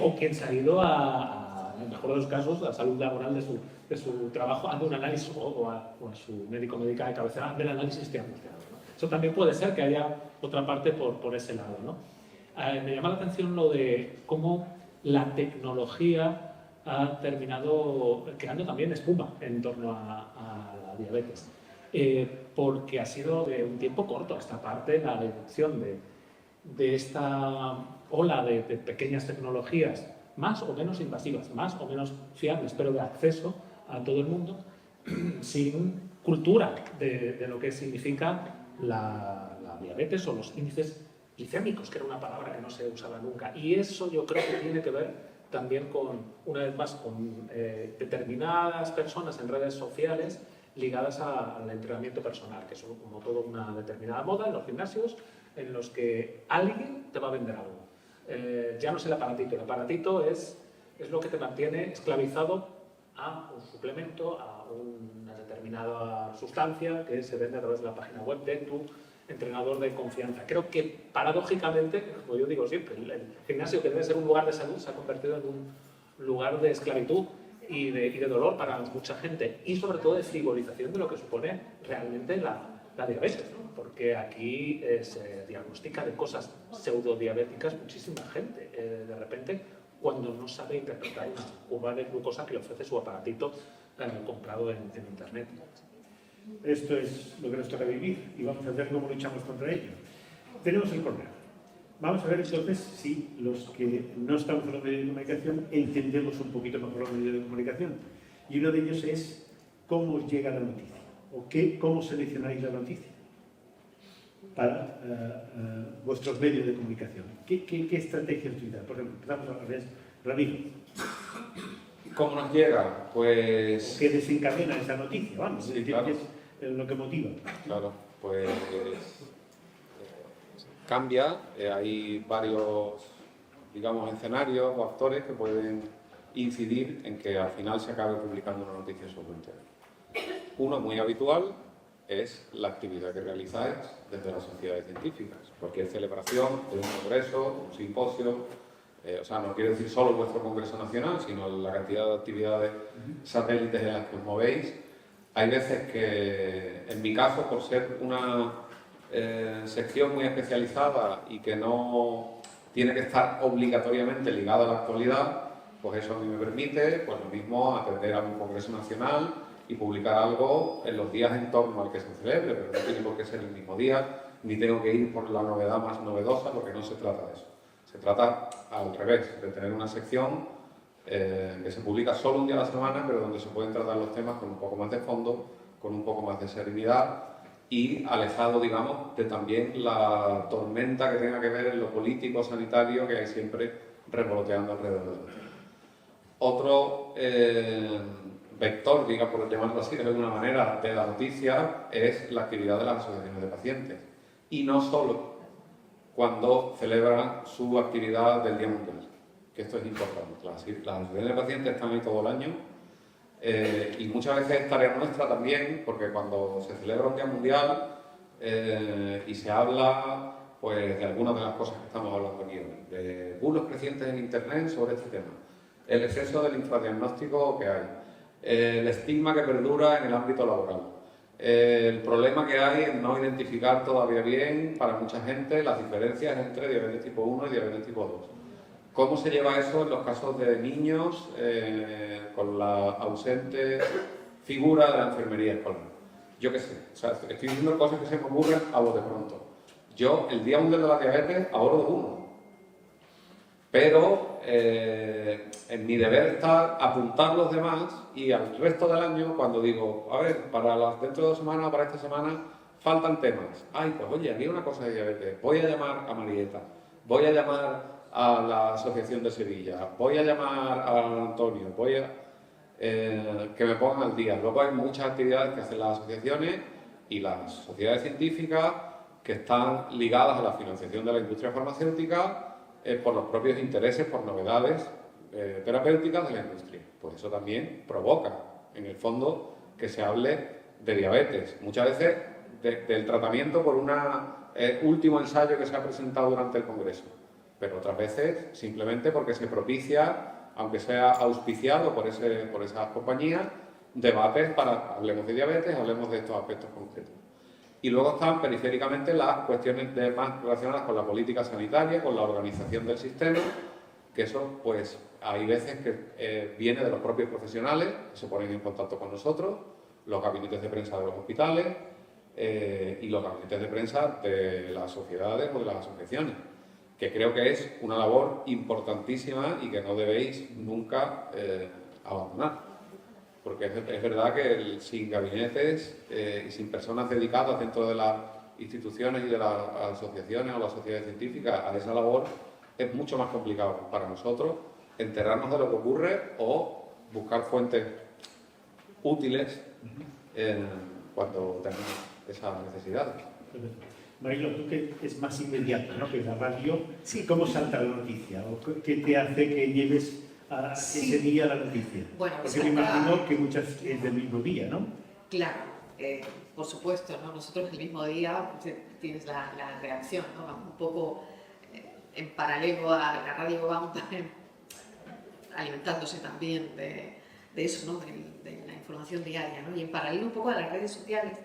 O quien se ha ido en el mejor de los casos, a la salud laboral de su trabajo, ante un análisis, o a su médico médica de cabecera, ante el análisis que angustiado, ¿no? Eso también puede ser que haya otra parte por ese lado, ¿no? Me llama la atención lo de cómo la tecnología ha terminado creando también espuma en torno a la diabetes. Porque ha sido de un tiempo corto esta parte la adopción de esta ola de pequeñas tecnologías más o menos invasivas, más o menos fiables, pero de acceso a todo el mundo, sin cultura de lo que significa la diabetes o los índices glicémicos, que era una palabra que no se usaba nunca. Y eso yo creo que tiene que ver también con, una vez más, con determinadas personas en redes sociales ligadas al entrenamiento personal, que son como toda una determinada moda en los gimnasios, en los que alguien te va a vender algo. Ya no es el aparatito es lo que te mantiene esclavizado a un suplemento, a una determinada sustancia que se vende a través de la página web de tu entrenador de confianza. Creo que paradójicamente, como yo digo siempre, el gimnasio, que debe ser un lugar de salud, se ha convertido en un lugar de esclavitud y de dolor para mucha gente, y sobre todo de frivolización de lo que supone realmente la diabetes, ¿no? Porque aquí se diagnostica de cosas pseudodiabéticas muchísima gente, de repente, cuando no sabe interpretar una curva de glucosa que le ofrece su aparatito comprado en internet. Esto es lo que nos toca vivir y vamos a ver cómo luchamos contra ello. Tenemos el correo. Vamos a ver entonces si los que no estamos en los medios de comunicación entendemos un poquito mejor los medios de comunicación. Y uno de ellos es cómo os llega la noticia o cómo seleccionáis la noticia para vuestros medios de comunicación. ¿Qué estrategias utilizar? Por ejemplo, empezamos a ver, Ramiro. ¿Cómo nos llega? Pues... ¿Qué desencadena esa noticia? Vamos, sí, claro. ¿Qué es lo que motiva? Claro, pues cambia. Hay varios, digamos, escenarios o actores que pueden incidir en que al final se acabe publicando una noticia sobre un tema. Uno muy habitual es la actividad que realizáis desde las sociedades científicas. Cualquier celebración de un congreso, un simposio, o sea, no quiero decir solo vuestro congreso nacional, sino la cantidad de actividades satélites en las que os movéis. Hay veces que, en mi caso, por ser una sección muy especializada y que no tiene que estar obligatoriamente ligada a la actualidad, pues eso a mí me permite, pues lo mismo, atender a un congreso nacional y publicar algo en los días en torno al que se celebre, pero no tiene por qué ser el mismo día, ni tengo que ir por la novedad más novedosa, porque no se trata de eso. Se trata, al revés, de tener una sección que se publica solo un día a la semana, pero donde se pueden tratar los temas con un poco más de fondo, con un poco más de serenidad y alejado, digamos, de también la tormenta que tenga que ver en lo político, sanitario, que hay siempre revoloteando alrededor del tema. Otro vector, diga por llamarlo así de alguna manera, de la noticia es la actividad de las asociaciones de pacientes. Y no solo cuando celebran su actividad del Día Mundial, que esto es importante. Las asociaciones de pacientes están ahí todo el año y muchas veces es tarea nuestra también, porque cuando se celebra un Día Mundial y se habla pues, de algunas de las cosas que estamos hablando aquí hoy, de bulos crecientes en Internet sobre este tema, el exceso del infradiagnóstico que hay, el estigma que perdura en el ámbito laboral, el problema que hay en no identificar todavía bien para mucha gente las diferencias entre diabetes tipo 1 y diabetes tipo 2. ¿Cómo se lleva eso en los casos de niños con la ausente figura de la enfermería escolar? Yo qué sé, o sea, estoy diciendo cosas que se me ocurren a vos de pronto. Yo, el Día Mundial de la Diabetes, ahorro de uno. Pero en mi deber está apuntar los demás y al resto del año, cuando digo, a ver, dentro de 2 semanas o para esta semana, faltan temas. Ay, pues oye, aquí hay una cosa de diabetes. Voy a llamar a Marieta, voy a llamar a la Asociación de Sevilla, voy a llamar a Antonio, que me pongan al día. Luego hay muchas actividades que hacen las asociaciones y las sociedades científicas que están ligadas a la financiación de la industria farmacéutica por los propios intereses, por novedades terapéuticas de la industria. Pues eso también provoca, en el fondo, que se hable de diabetes. Muchas veces del tratamiento por un último ensayo que se ha presentado durante el Congreso, pero otras veces simplemente porque se propicia, aunque sea auspiciado por esas compañías, debates para hablemos de diabetes, hablemos de estos aspectos concretos. Y luego están periféricamente las cuestiones más relacionadas con la política sanitaria, con la organización del sistema, que eso, pues, hay veces que viene de los propios profesionales, que se ponen en contacto con nosotros, los gabinetes de prensa de los hospitales y los gabinetes de prensa de las sociedades o de las asociaciones, que creo que es una labor importantísima y que no debéis nunca abandonar. Porque es verdad que sin gabinetes y sin personas dedicadas dentro de las instituciones y de las asociaciones o las sociedades científicas a esa labor, es mucho más complicado para nosotros enterarnos de lo que ocurre o buscar fuentes útiles cuando tenemos esas necesidades. Marilo, tú que es más inmediato, ¿no?, que la radio, Sí. ¿cómo salta la noticia? ¿O qué te hace que lleves a ese día la noticia? Bueno, porque me imagino que muchas es del mismo día, ¿no? Claro, por supuesto, ¿no? Nosotros el mismo día tienes la reacción, ¿no? Vamos un poco en paralelo a la radio, vamos alimentándose también de eso, ¿no? De la información diaria, ¿no? Y en paralelo un poco a las redes sociales,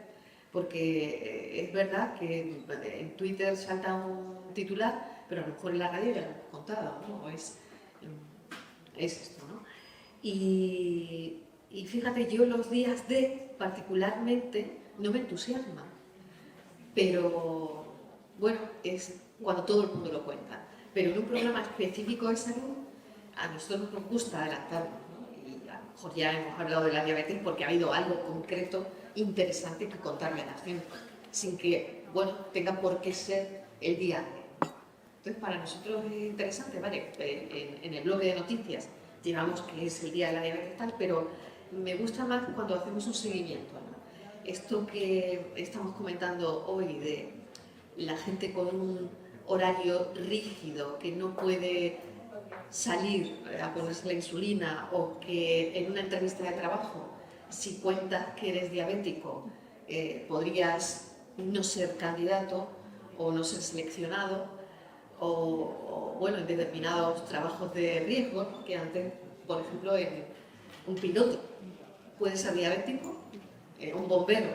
porque es verdad que en Twitter salta un titular, pero a lo mejor en la radio ya lo hemos contado, ¿no? Es esto, ¿no? Y fíjate, yo los días particularmente no me entusiasman, pero bueno, es cuando todo el mundo lo cuenta. Pero en un programa específico de salud, a nosotros nos gusta adelantarnos, ¿no? Y a lo mejor ya hemos hablado de la diabetes porque ha habido algo concreto, interesante que contarle a la gente, sin que, bueno, tenga por qué ser el día de. Entonces, para nosotros es interesante, ¿vale? En el blog de noticias llevamos que es el día de la diabetes tal, pero me gusta más cuando hacemos un seguimiento, ¿no? Esto que estamos comentando hoy de la gente con un horario rígido, que no puede salir a ponerse la insulina, o que en una entrevista de trabajo, si cuentas que eres diabético, podrías no ser candidato o no ser seleccionado, o bueno, en determinados trabajos de riesgo, ¿no? Que antes, por ejemplo, un piloto puede ser diabético, un bombero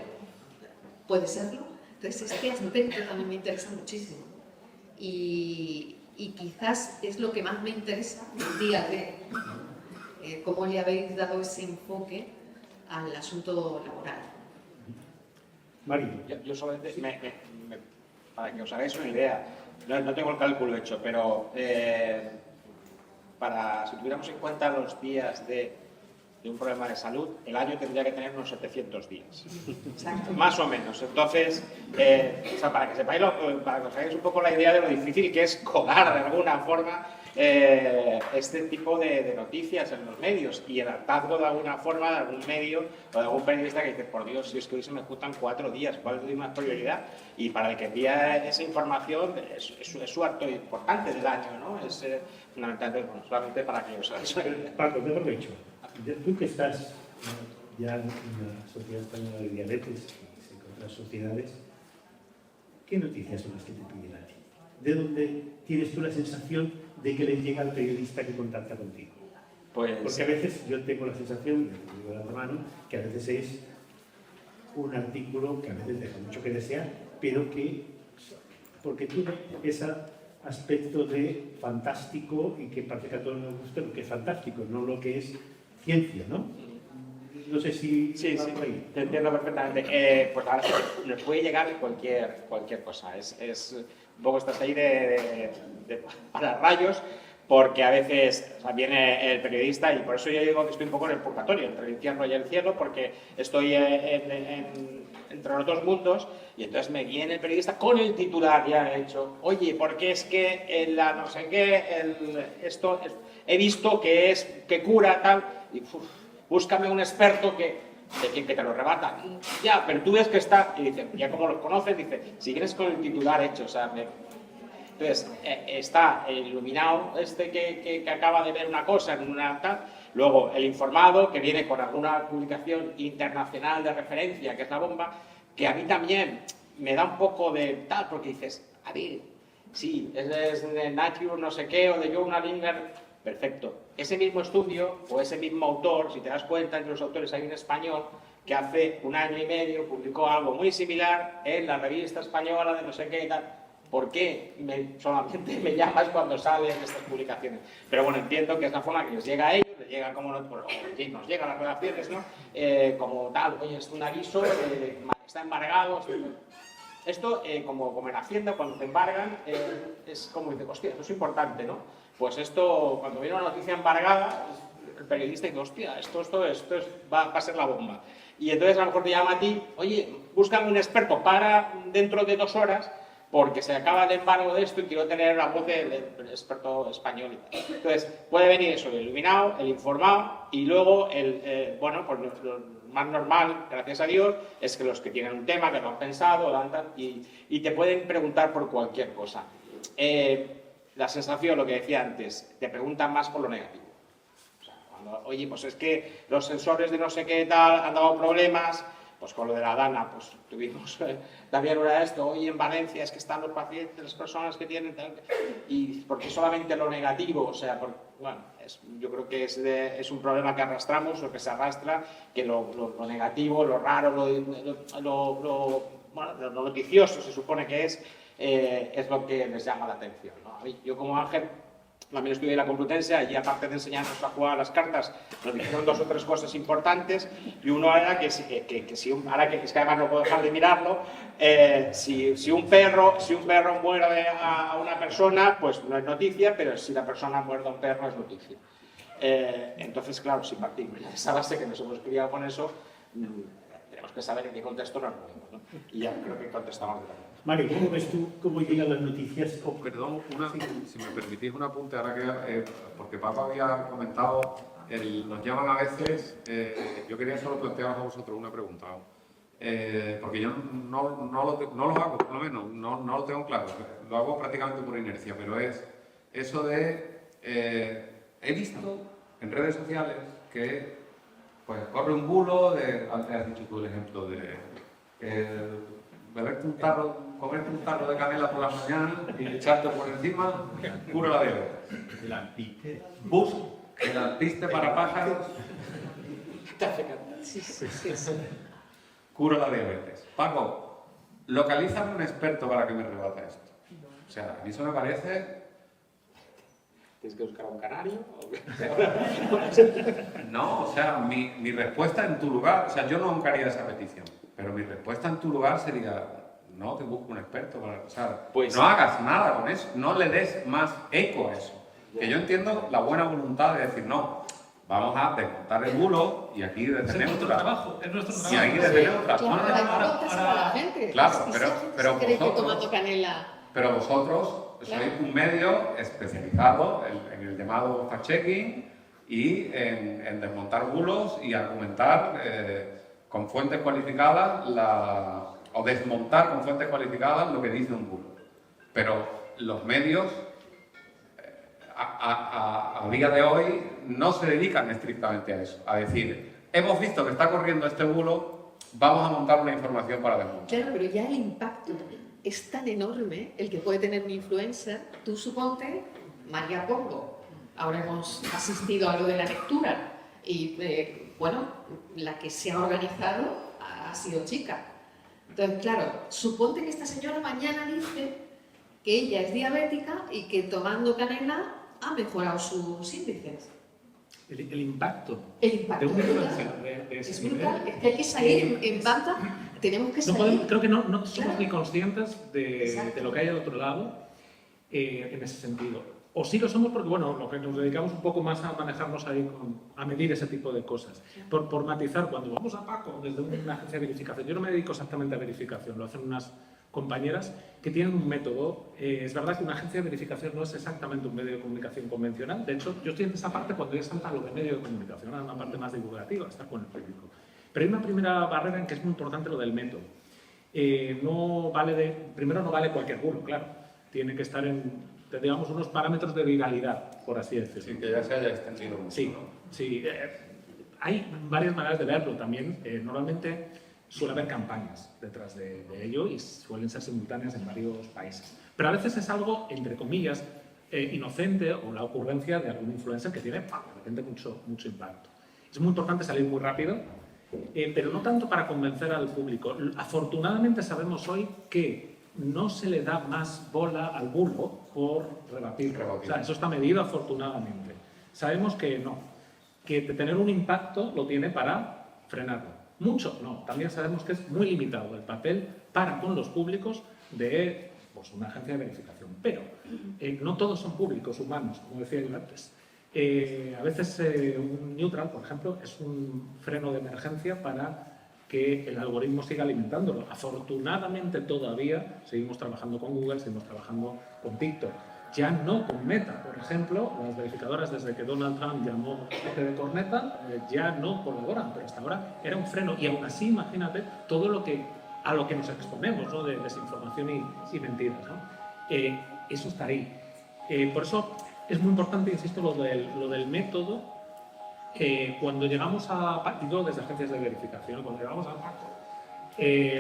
puede serlo. Entonces, este aspecto también me interesa muchísimo. Y quizás es lo que más me interesa el día de cómo le habéis dado ese enfoque al asunto laboral. Marilo. Yo solamente, para que os hagáis una idea, no tengo el cálculo hecho, pero si tuviéramos en cuenta los días de un problema de salud, el año tendría que tener unos 700 días. Exacto. Más o menos. Entonces, o sea, para que sepáis, para que os hagáis un poco la idea de lo difícil que es colar de alguna forma este tipo de noticias en los medios y el hartazgo de alguna forma de algún medio o de algún periodista que dice, por Dios, si es que hoy se me juntan 4 días, ¿cuál es más prioridad? Y para el que envía esa información es su acto importante del año, ¿no? Es fundamental, bueno, solamente para que os hagáis una idea. Paco, te aprovecho. Tú que estás ya en la Sociedad Española de Diabetes y en otras sociedades, ¿qué noticias son las que te piden a ti? ¿De dónde tienes tú la sensación de que le llega al periodista que contacta contigo? Pues, Porque a veces yo tengo la sensación, te digo de antemano, que a veces es un artículo que a veces deja mucho que desear, pero que, porque tiene ese aspecto de fantástico y que parece que a todos nos gusta lo que es fantástico, no lo que es ciencia, ¿no? No sé si... sí, va por ahí. te entiendo perfectamente. Pues ahora nos puede llegar cualquier cosa. Es un poco estás ahí para rayos, porque a veces, o sea, viene el periodista y por eso yo digo que estoy un poco en el purgatorio, entre el infierno y el cielo, porque estoy entre los dos mundos y entonces me viene el periodista con el titular ya hecho. Oye, porque es que en la no sé qué, esto he visto que cura tal, y búscame un experto que te lo rebata. Ya, pero tú ves que está, y dice, ya como los conoces, dice, si vienes con el titular hecho, o sea, entonces está el iluminado que acaba de ver una cosa en una tal, luego el informado que viene con alguna publicación internacional de referencia, que es la bomba, que a mí también me da un poco de tal, porque dices, a ver, sí, es de Nature no sé qué, o de Journal England, perfecto. Ese mismo estudio, o ese mismo autor, si te das cuenta, entre los autores hay un español que hace 1 año y medio publicó algo muy similar en la revista española de no sé qué y tal. ¿Por qué solamente me llamas cuando salen estas publicaciones? Pero bueno, entiendo que es la forma que les llega a ellos, les llega como nos llega a las redacciones, ¿no? Como tal, oye, es un aviso, está embargado. Esto, como en Hacienda, cuando te embargan, es como dice, hostia, esto es importante, ¿no? Pues esto, cuando viene una noticia embargada, el periodista dice, hostia, esto va a ser la bomba. Y entonces a lo mejor te llama a ti, oye, búscame un experto para dentro de 2 horas, porque se acaba el embargo de esto y quiero tener la voz del experto español y tal. Entonces, puede venir eso, el iluminado, el informado, y luego, bueno, pues lo más normal, gracias a Dios, es que los que tienen un tema, que lo han pensado, lo han tal, y te pueden preguntar por cualquier cosa. La sensación, lo que decía antes, te preguntan más por lo negativo. O sea, cuando, oye, pues es que los sensores de no sé qué tal han dado problemas, pues con lo de la Dana, pues tuvimos también una de esto, hoy en Valencia es que están los pacientes, las personas que tienen tal, y porque solamente lo negativo, o sea, bueno, yo creo que es un problema que arrastramos, lo que se arrastra, que lo negativo, lo raro, lo noticioso se supone que es lo que les llama la atención, ¿no? A mí, yo como Ángel también estudié en la Complutense y aparte de enseñarnos a jugar a las cartas, nos dijeron 2 o 3 cosas importantes y uno era que ahora que es que además no puedo dejar de mirarlo, si un perro muerde a una persona, pues no es noticia, pero si la persona muerde a un perro es noticia. Entonces, claro, si partimos de esa base que nos hemos criado con eso, tenemos que saber en qué contexto nos movemos, ¿no? Y ya creo que contestamos de la Mario, ¿cómo ves tú cómo llegan las noticias? Perdón, si me permitís un apunte, ahora que, porque Paco había comentado, nos llaman a veces, yo quería solo plantearos a vosotros una pregunta, porque yo no lo hago, por lo menos, no lo tengo claro, lo hago prácticamente por inercia, pero es eso de, he visto en redes sociales que pues corre un bulo, antes has dicho tú el ejemplo de comerte un tarro de canela por la mañana y echarte por encima, cura la diabetes. El alpiste. El alpiste para pájaros cura la diabetes. Paco, localízame un experto para que me rebata esto. O sea, a mí eso me parece... ¿Tienes que buscar a un canario? No, o sea, mi respuesta en tu lugar, o sea, yo nunca haría esa petición, pero mi respuesta en tu lugar sería, no te busco un experto para, o sea, pues, no hagas nada con eso, no le des más eco a eso. Que yo entiendo la buena voluntad de decir, no, vamos a desmontar el bulo y aquí desde es nuestro trabajo, es nuestro trabajo. Y aquí desde neutra. Claro, la gente. Claro, pero tomando canela. Pero vosotros, Soy un medio especializado en el llamado fact-checking y en desmontar bulos y argumentar con fuentes cualificadas o desmontar con fuentes cualificadas lo que dice un bulo. Pero los medios a día de hoy no se dedican estrictamente a eso, a decir, hemos visto que está corriendo este bulo, vamos a montar una información para desmontar. Claro, pero ya el impacto es tan enorme el que puede tener un influencer. Tú suponte, María Pongo, ahora hemos asistido a lo de la lectura y, bueno, la que se ha organizado ha sido chica. Entonces, claro, suponte que esta señora mañana dice que ella es diabética y que tomando canela ha mejorado sus índices. El impacto El de impacto un es brutal. influencer de ese Es nivel. brutal. Es que hay que salir en banda, tenemos que No salir. podemos, creo que no somos Claro. ni conscientes de lo que hay al otro lado en ese sentido. O sí lo somos porque, bueno, lo que nos dedicamos un poco más a manejarnos ahí, a medir ese tipo de cosas. Por matizar, cuando vamos a Paco desde una agencia de verificación, yo no me dedico exactamente a verificación, lo hacen unas compañeras que tienen un método. Es verdad que una agencia de verificación no es exactamente un medio de comunicación convencional. De hecho, yo estoy en esa parte cuando ya salta lo de medio de comunicación, una parte más divulgativa, estar con el público. Pero hay una primera barrera en que es muy importante lo del método. Primero no vale cualquier bulo, claro. Tiene que estar digamos, unos parámetros de viralidad, por así decirlo. Sí, que ya se haya extendido mucho. Sí, ¿no? sí. Hay varias maneras de verlo también. Normalmente suele haber campañas detrás de ello y suelen ser simultáneas en varios países. Pero a veces es algo, entre comillas, inocente o la ocurrencia de algún influencer que tiene, de repente, mucho impacto. Es muy importante salir muy rápido, pero no tanto para convencer al público. Afortunadamente sabemos hoy que no se le da más bola al bulo por rebatirlo. O sea, eso está medido afortunadamente. Sabemos que no, que tener un impacto lo tiene para frenarlo. Mucho, no. También sabemos que es muy limitado el papel para con los públicos de una agencia de verificación. Pero no todos son públicos humanos, como decía yo antes. A veces un neutral, por ejemplo, es un freno de emergencia para que el algoritmo siga alimentándolo. Afortunadamente todavía seguimos trabajando con Google, seguimos trabajando con TikTok. Ya no con Meta, por ejemplo, las verificadoras desde que Donald Trump llamó de corneta, ya no colaboran, pero hasta ahora era un freno. Y aún así, imagínate todo a lo que nos exponemos, ¿no? De desinformación y mentiras, ¿no? Eso está ahí. Por eso es muy importante, insisto, lo del método. Cuando llegamos digo desde agencias de verificación, cuando llegamos a Paco,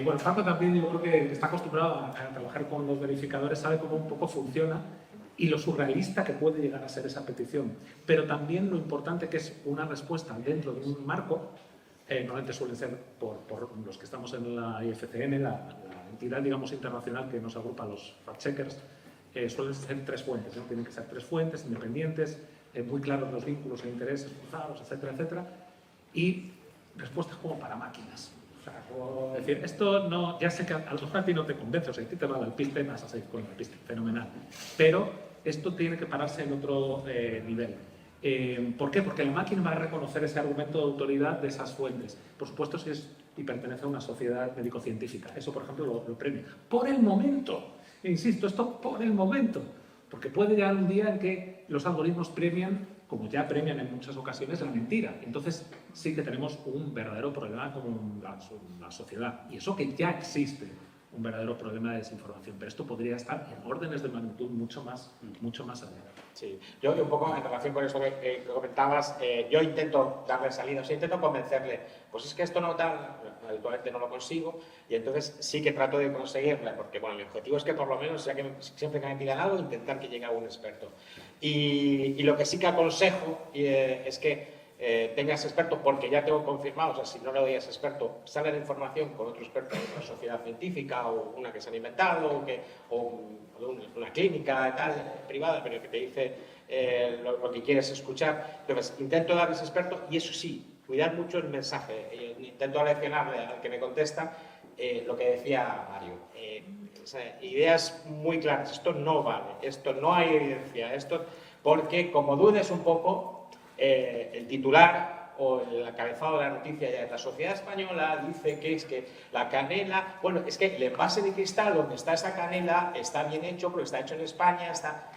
bueno, Paco también yo creo que está acostumbrado a trabajar con los verificadores, sabe cómo un poco funciona y lo surrealista que puede llegar a ser esa petición, pero también lo importante que es una respuesta dentro de un marco. Normalmente suelen ser por los que estamos en la IFCN, la entidad, digamos, internacional que nos agrupa a los fact-checkers. Suelen ser 3 fuentes, ¿no? Tienen que ser 3 fuentes independientes, muy claros los vínculos e intereses cruzados, etcétera, etcétera, y respuestas como para máquinas. O sea, como decir, esto no, ya sé que a lo mejor a ti no te convence, o sea, a ti te va al piste, vas a seguir con el piste, fenomenal, pero esto tiene que pararse en otro nivel. ¿Por qué? Porque la máquina va a reconocer ese argumento de autoridad de esas fuentes. Por supuesto, si es y pertenece a una sociedad médico-científica. Eso, por ejemplo, lo premia. Por el momento, insisto, esto por el momento. Porque puede llegar un día en que los algoritmos premian, como ya premian en muchas ocasiones, la mentira. Entonces sí que tenemos un verdadero problema con la sociedad. Y eso que ya existe, un verdadero problema de desinformación. Pero esto podría estar en órdenes de magnitud mucho más allá. Sí, yo un poco en relación con eso que comentabas, yo intento darle salida, o sea, intento convencerle, pues es que esto no tal, habitualmente no lo consigo, y entonces sí que trato de conseguirle, porque bueno, mi objetivo es que por lo menos, ya que siempre que me pidan algo, intentar que llegue a un experto. Y lo que sí que aconsejo es que tengas experto, porque ya tengo confirmado, o sea, si no le doy a ese experto, sale la información con otro experto de una sociedad científica o una que se han inventado o una clínica tal, privada, pero que te dice lo que quieres escuchar. Entonces, intento darles experto y eso sí, cuidar mucho el mensaje. Intento leccionarle al que me contesta lo que decía Mario. O sea, ideas muy claras, esto no vale, esto no hay evidencia, esto, porque como dudes un poco, el titular o el encabezado de la noticia ya es la sociedad española dice que es que la canela, bueno, es que el envase de cristal donde está esa canela está bien hecho porque está hecho en España, está...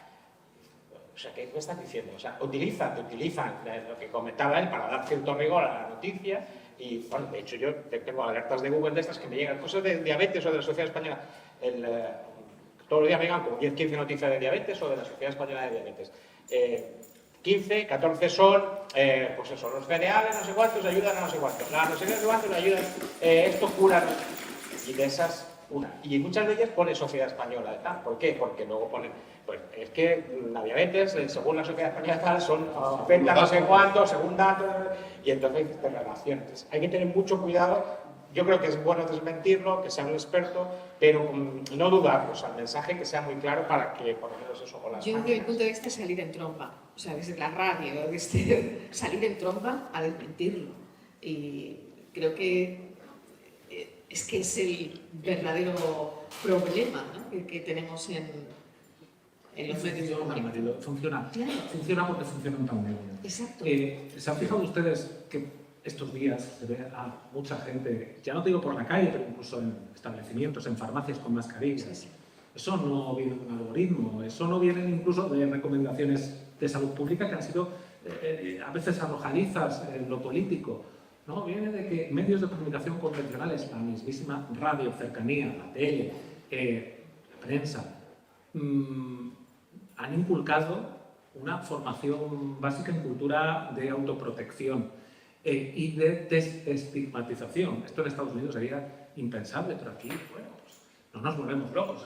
O sea, ¿qué me estás diciendo? O sea, utilizan lo que comentaba él para dar cierto rigor a la noticia y, bueno, de hecho yo tengo alertas de Google de estas que me llegan, cosas de diabetes o de la sociedad española. Todos los días me llegan como 10, 15 noticias de diabetes o de la sociedad española de diabetes. 15, 14 son, pues eso, los cereales, no sé cuántos, ayudan a no sé cuántos. No sé cuántos, ayudan, esto cura, y de esas, una. Y muchas de ellas pone sociedad española, ¿tal? ¿Por qué? Porque luego ponen, pues es que la diabetes, según la sociedad española, tal, son, afecta no sé cuántos, según datos, y entonces te relaciones. Hay que tener mucho cuidado. Yo creo que es bueno desmentirlo, que sea un experto, pero no dudar, o sea, el mensaje que sea muy claro para que, por lo menos eso, con las Yo, desde mi máquinas. punto de vista, salir en tromba. O sea, desde la radio, desde salir en tromba a desmentirlo. Y creo que es el verdadero problema, ¿no? que tenemos en los medios de comunicación. Funciona. Claro. Funciona porque funciona en pandemia. Exacto. ¿Se han fijado ustedes que estos días se ve a mucha gente, ya no digo por la calle, pero incluso en establecimientos, en farmacias con mascarillas? Sí, sí. Eso no viene de un algoritmo, eso no viene incluso de recomendaciones de salud pública que han sido a veces arrojadizas en lo político. No, viene de que medios de comunicación convencionales, la mismísima radio, cercanía, la tele, la prensa, han inculcado una formación básica en cultura de autoprotección y de desestigmatización. Esto en Estados Unidos sería impensable, pero aquí, bueno, pues no nos volvemos locos,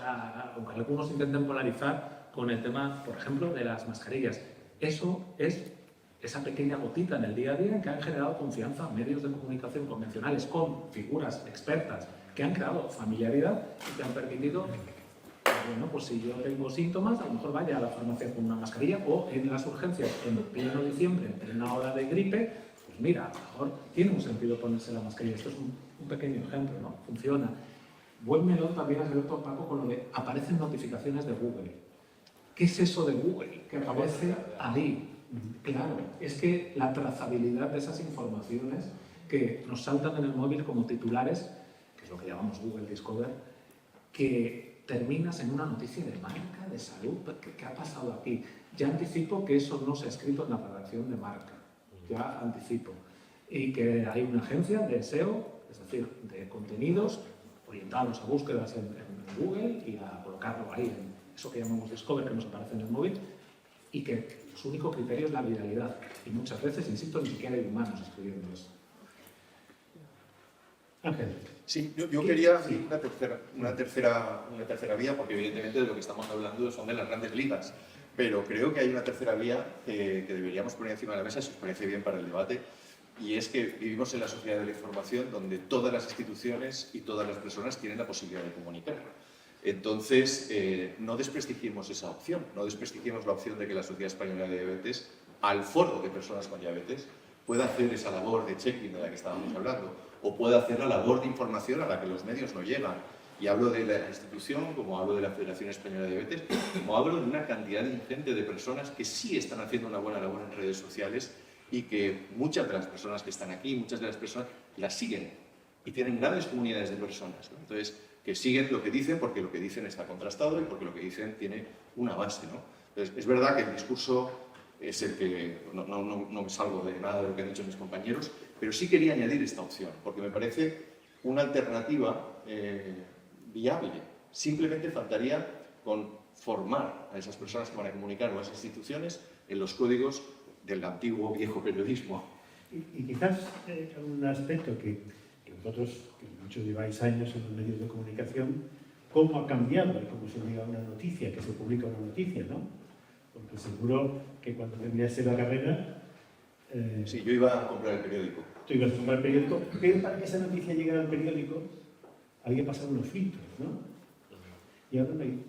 aunque algunos intenten polarizar con el tema, por ejemplo, de las mascarillas. Eso es esa pequeña gotita en el día a día que han generado confianza en medios de comunicación convencionales con figuras expertas que han creado familiaridad y que han permitido, bueno, pues si yo tengo síntomas, a lo mejor vaya a la farmacia con una mascarilla o en las urgencias en pleno diciembre, en plena hora de gripe, pues mira, a lo mejor tiene un sentido ponerse la mascarilla. Esto es un pequeño ejemplo, ¿no? Funciona. Buen melón también has abierto, Paco, con lo de aparecen notificaciones de Google. ¿Qué es eso de Google? Que aparece ahí. Claro, es que la trazabilidad de esas informaciones que nos saltan en el móvil como titulares, que es lo que llamamos Google Discover, que terminas en una noticia de marca, de salud, ¿qué ha pasado aquí? Ya anticipo que eso no se ha escrito en la redacción de marca, ya anticipo. Y que hay una agencia de SEO, es decir, de contenidos orientados a búsquedas en Google y a colocarlo ahí en eso que llamamos Discover, que nos aparece en el móvil, y que su único criterio es la viralidad. Y muchas veces, insisto, ni siquiera hay humanos escribiendo eso. Ángel. Sí, yo quería una tercera vía, porque evidentemente de lo que estamos hablando son de las grandes ligas, pero creo que hay una tercera vía que deberíamos poner encima de la mesa, si os parece bien para el debate, y es que vivimos en la sociedad de la información donde todas las instituciones y todas las personas tienen la posibilidad de comunicar. Entonces, no desprestigiemos esa opción, no desprestigiemos la opción de que la Sociedad Española de Diabetes, al foro de personas con diabetes, pueda hacer esa labor de check-in de la que estábamos hablando, o pueda hacer la labor de información a la que los medios no llegan. Y hablo de la institución, como hablo de la Federación Española de Diabetes, como hablo de una cantidad ingente de personas que sí están haciendo una buena labor en redes sociales y que muchas de las personas que están aquí, muchas de las personas las siguen y tienen grandes comunidades de personas, ¿no? Entonces, que siguen lo que dicen porque lo que dicen está contrastado y porque lo que dicen tiene una base, ¿no? Entonces, es verdad que el discurso es el que no me salgo de nada de lo que han dicho mis compañeros, pero sí quería añadir esta opción, porque me parece una alternativa viable. Simplemente faltaría con formar a esas personas que van a comunicar o a esas instituciones en los códigos del antiguo viejo periodismo. Y quizás un aspecto que vosotros, que muchos lleváis años en los medios de comunicación, cómo ha cambiado y cómo se llega a una noticia, que se publica una noticia, ¿no? Porque seguro que cuando terminaste la carrera... Sí, yo iba a comprar el periódico. Tú ibas a comprar el periódico, pero para que esa noticia llegara al periódico había pasado unos filtros, ¿no? Y ahora no hay...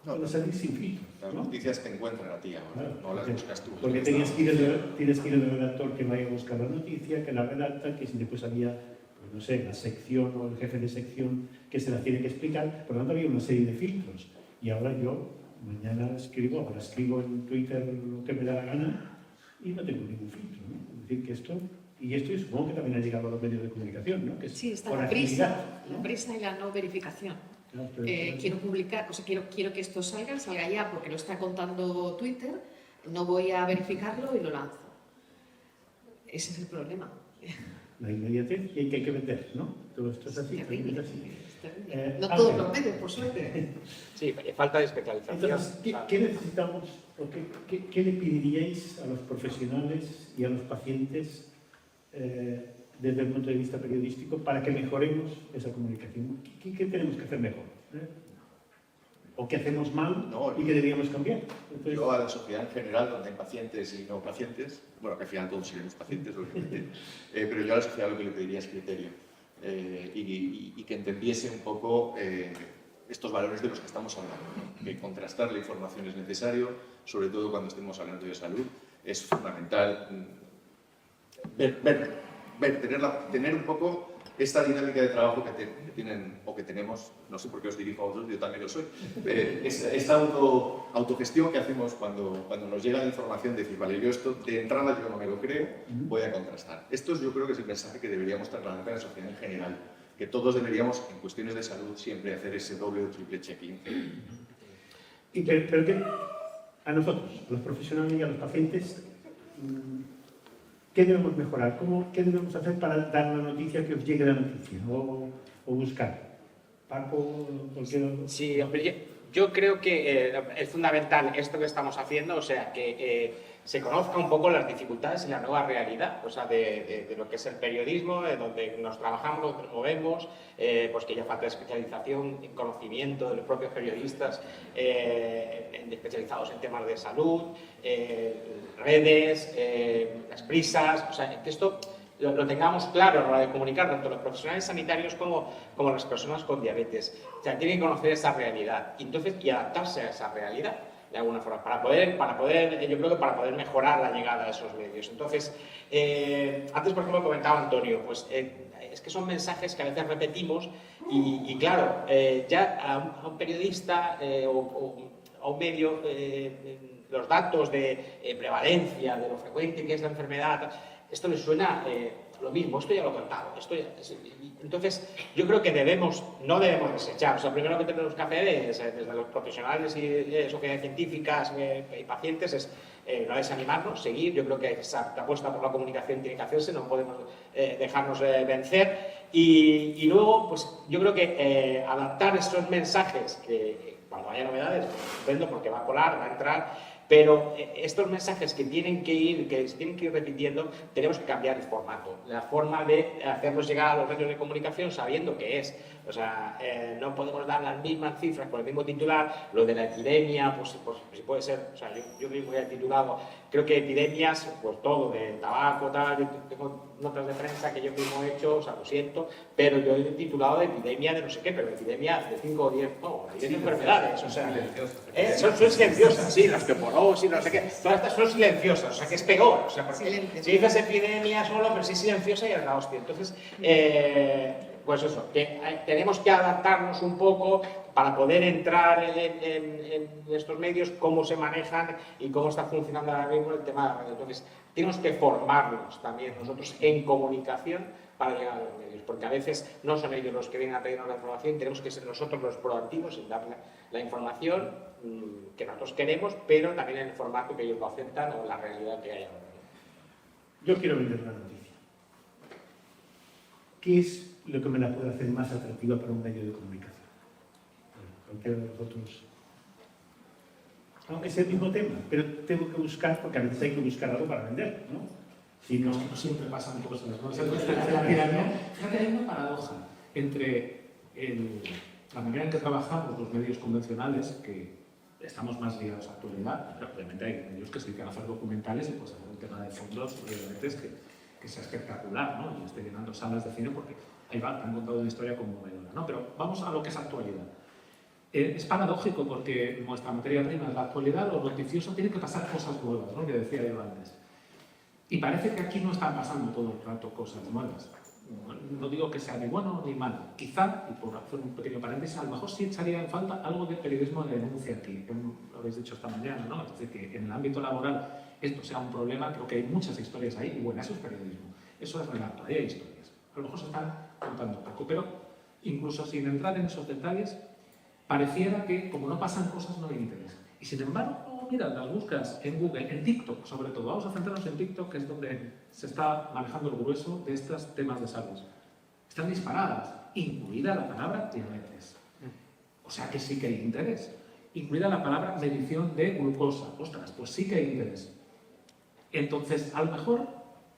No, salir sin filtros, Las ¿no? noticias te encuentran a ti ahora, Claro, no las buscas tú. Porque tienes que ir al redactor que vaya a buscar la noticia, que la redacta, que si después había, pues no sé, la sección o el jefe de sección que se la tiene que explicar. Por lo tanto, había una serie de filtros. Y ahora yo, mañana escribo en Twitter lo que me da la gana y no tengo ningún filtro, ¿no? Es decir, que esto, y esto supongo que también ha llegado a los medios de comunicación, ¿no? Que es Sí, está por la agilidad, prisa, ¿no? la prisa y la no verificación. No, pero- Quiero publicar, o sea, quiero que esto salga ya porque lo está contando Twitter, no voy a verificarlo y lo lanzo. Ese es el problema. La inmediatez y hay que vender, ¿no? Todo esto es así. Terrible, es así. es terrible. No Ángel. todos los medios, por suerte. Sí, falta de especialización. Entonces, ¿qué necesitamos o qué le pediríais a los profesionales y a los pacientes desde el punto de vista periodístico para que mejoremos esa comunicación? ¿Qué tenemos que hacer mejor? ¿O qué hacemos mal No, y qué deberíamos cambiar? Entonces, Yo a la sociedad en general, donde hay pacientes y no pacientes, bueno, que al final todos seremos pacientes, obviamente, pero yo a la sociedad lo que le pediría es criterio y que entendiese un poco estos valores de los que estamos hablando, ¿no? Que contrastar la información es necesario, sobre todo cuando estemos hablando de salud, es fundamental tener un poco esta dinámica de trabajo que tienen o que tenemos, no sé por qué os dirijo a vosotros, yo también lo soy, esta autogestión que hacemos cuando nos llega la información, decir, vale, yo esto de entrada yo no me lo creo, voy a contrastar. Esto yo creo que es el mensaje que deberíamos trasladar a la sociedad en general, que todos deberíamos, en cuestiones de salud, siempre hacer ese doble o triple check-in. pero que a nosotros, a los profesionales y a los pacientes, ¿qué debemos mejorar? ¿Qué debemos hacer para dar la noticia, que os llegue la noticia? ¿O buscar? Paco, cualquiera. Sí, hombre, yo creo que es fundamental esto que estamos haciendo, o sea, que se conozca un poco las dificultades y la nueva realidad, o sea, de lo que es el periodismo, de donde nos trabajamos, donde nos movemos, pues que ya falta especialización en conocimiento de los propios periodistas especializados en temas de salud, redes, las prisas, o sea, que esto lo tengamos claro a la hora de comunicar tanto los profesionales sanitarios como las personas con diabetes. O sea, tienen que conocer esa realidad y adaptarse a esa realidad de alguna forma, para poder, yo creo que para poder mejorar la llegada a esos medios. Entonces, antes, por ejemplo, comentaba Antonio, pues es que son mensajes que a veces repetimos y claro, ya a un periodista o a un medio, los datos de prevalencia, de lo frecuente que es la enfermedad, esto les suena lo mismo, esto ya lo he contado. Entonces, yo creo que no debemos desechar. O sea, primero que tenemos que hacer es, desde los profesionales y sociedades científicas y pacientes, es no desanimarnos, seguir. Yo creo que esa apuesta por la comunicación tiene que hacerse, no podemos dejarnos vencer. Y luego, pues yo creo que adaptar estos mensajes, que cuando haya novedades, pues estupendo, porque va a colar, va a entrar. Pero estos mensajes que se tienen que ir repitiendo, tenemos que cambiar el formato, la forma de hacerlos llegar a los medios de comunicación sabiendo qué es. O sea, no podemos dar las mismas cifras con el mismo titular. Lo de la epidemia, pues si puede ser, o sea, yo creo que voy a titulado, creo que epidemias, pues todo, de tabaco, tal, yo tengo notas de prensa que yo mismo he hecho, o sea, lo siento, pero yo he titulado de epidemia de no sé qué, pero epidemia de 5 o 10, no, 10 enfermedades, o sea, son silenciosas, sí, las osteoporosis, no sé qué, todas estas son silenciosas, o sea, que es peor, o sea, porque si dices epidemia solo, pero si es silenciosa ya es la hostia. Entonces, pues eso, que tenemos que adaptarnos un poco para poder entrar en estos medios, cómo se manejan y cómo está funcionando ahora mismo el tema de la radio. Entonces, tenemos que formarnos también nosotros en comunicación para llegar a los medios, porque a veces no son ellos los que vienen a pedirnos la información, tenemos que ser nosotros los proactivos en dar la información que nosotros queremos, pero también en el formato que ellos lo aceptan o la realidad que hay ahora. Yo quiero vender una noticia. ¿Qué es lo que me la puede hacer más atractiva para un medio de comunicación? Cualquiera de vosotros. Es el mismo tema, pero tengo que buscar, porque a veces hay que buscar algo para vender, ¿no? Si no, siempre pasan cosas, ¿no? Fíjate, hay una paradoja entre la manera en que trabajamos los medios convencionales, que estamos más ligados a la actualidad, pero obviamente hay medios que se dedican a hacer documentales y pues hacer un tema de fondos, obviamente, que sea espectacular, ¿no? Y esté llenando salas de cine porque ahí va, te han contado una historia conmovedora, ¿no? Pero vamos a lo que es actualidad. Es paradójico porque nuestra materia prima es la actualidad, lo noticioso tiene que pasar cosas nuevas, ¿no? Que decía yo antes. Y parece que aquí no están pasando todo el rato cosas nuevas. No digo que sea ni bueno ni malo. Quizá, y por hacer un pequeño paréntesis, a lo mejor sí echaría en falta algo de periodismo de denuncia aquí, que lo habéis dicho esta mañana, ¿no? Es decir, que en el ámbito laboral esto sea un problema, creo que hay muchas historias ahí, y bueno, eso es periodismo, eso es relato, ahí hay historias. A lo mejor se están contando poco, pero incluso sin entrar en esos detalles, pareciera que como no pasan cosas no hay interés. Y sin embargo, mira, las buscas en Google, en TikTok sobre todo, vamos a centrarnos en TikTok, que es donde se está manejando el grueso de estos temas de salud. Están disparadas, incluida la palabra diabetes. O sea que sí que hay interés. Incluida la palabra medición de glucosa. Ostras, pues sí que hay interés. Entonces, a lo mejor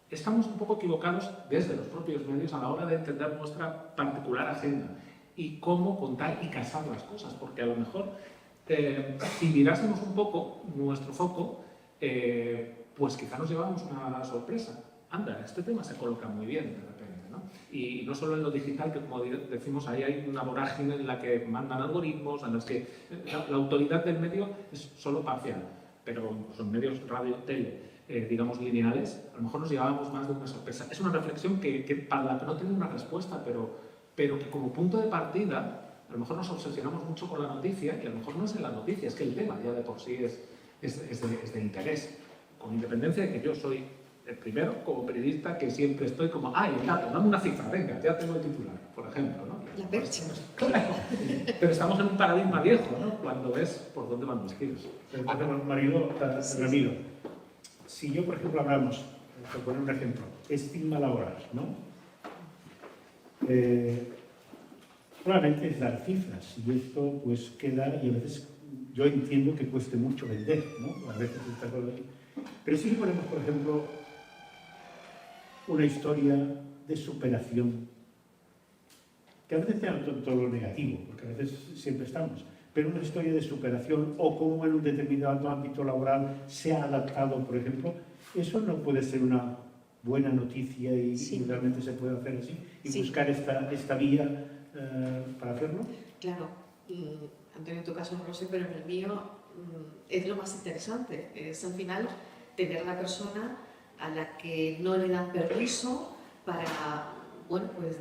estamos un poco equivocados desde los propios medios a la hora de entender nuestra particular agenda y cómo contar y casar las cosas, porque a lo mejor si mirásemos un poco nuestro foco, pues quizá nos llevamos una sorpresa. Anda, este tema se coloca muy bien de repente, ¿no? Y no solo en lo digital, que como decimos, ahí hay una vorágine en la que mandan algoritmos, en las que la autoridad del medio es solo parcial, pero son medios radio, tele, digamos lineales, a lo mejor nos llevábamos más de una sorpresa. Es una reflexión que para la que no tiene una respuesta, pero que como punto de partida, a lo mejor nos obsesionamos mucho con la noticia, y a lo mejor no es en la noticia, es que el tema ya de por sí es de interés, con independencia de que yo soy el primero, como periodista, que siempre estoy como, ¡ay, el dato, dame una cifra, venga, ya tengo el titular, por ejemplo, ¿no? La percha. Claro, pero estamos en un paradigma viejo, ¿no? Cuando ves por dónde van los tiros. Ramiro, si yo, por ejemplo, hablamos, por poner un ejemplo, estigma laboral, ¿no? Probablemente es dar cifras, y esto pues queda, y a veces yo entiendo que cueste mucho vender, ¿no? A veces está todo ahí. Pero sí que ponemos, por ejemplo, una historia de superación, que a veces tiene todo lo negativo, porque a veces siempre estamos, pero una historia de superación o cómo en un determinado ámbito laboral se ha adaptado, por ejemplo, eso no puede ser una buena noticia y realmente se puede hacer así y buscar esta vía para hacerlo. Claro, Antonio, en tu caso no lo sé, pero en el mío es lo más interesante, es al final tener a la persona a la que no le dan permiso para, bueno, pues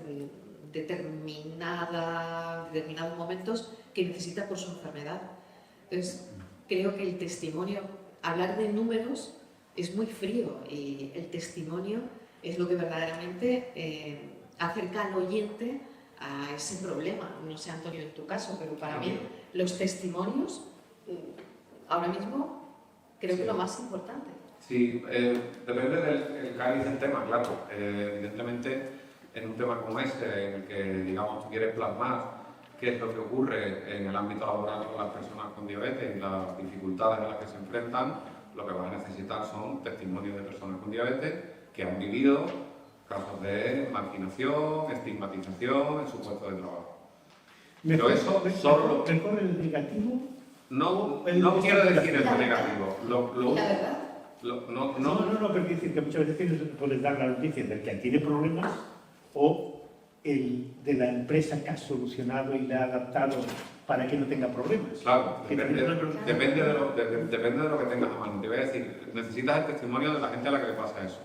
determinados momentos que necesita por su enfermedad. Entonces, creo que el testimonio, hablar de números es muy frío y el testimonio es lo que verdaderamente acerca al oyente a ese problema. No sé, Antonio, en tu caso, pero para mí los testimonios ahora mismo creo que es lo más importante. Sí, depende del cáliz del tema, claro. Evidentemente, en un tema como este, en el que, digamos, tú quieres plasmar qué es lo que ocurre en el ámbito laboral con las personas con diabetes y las dificultades a las que se enfrentan, lo que vas a necesitar son testimonios de personas con diabetes que han vivido casos de marginación, estigmatización en su puesto de trabajo. Pero eso solo... ¿Mejor el negativo? No quiero decir el negativo. La verdad. No, pero quiero decir que muchas veces puedes dar la noticia del que tiene problemas o el de la empresa que ha solucionado y le ha adaptado para que no tenga problemas. Claro, depende de lo que tengas a mano. Te voy a decir, necesitas el testimonio de la gente a la que le pasa eso.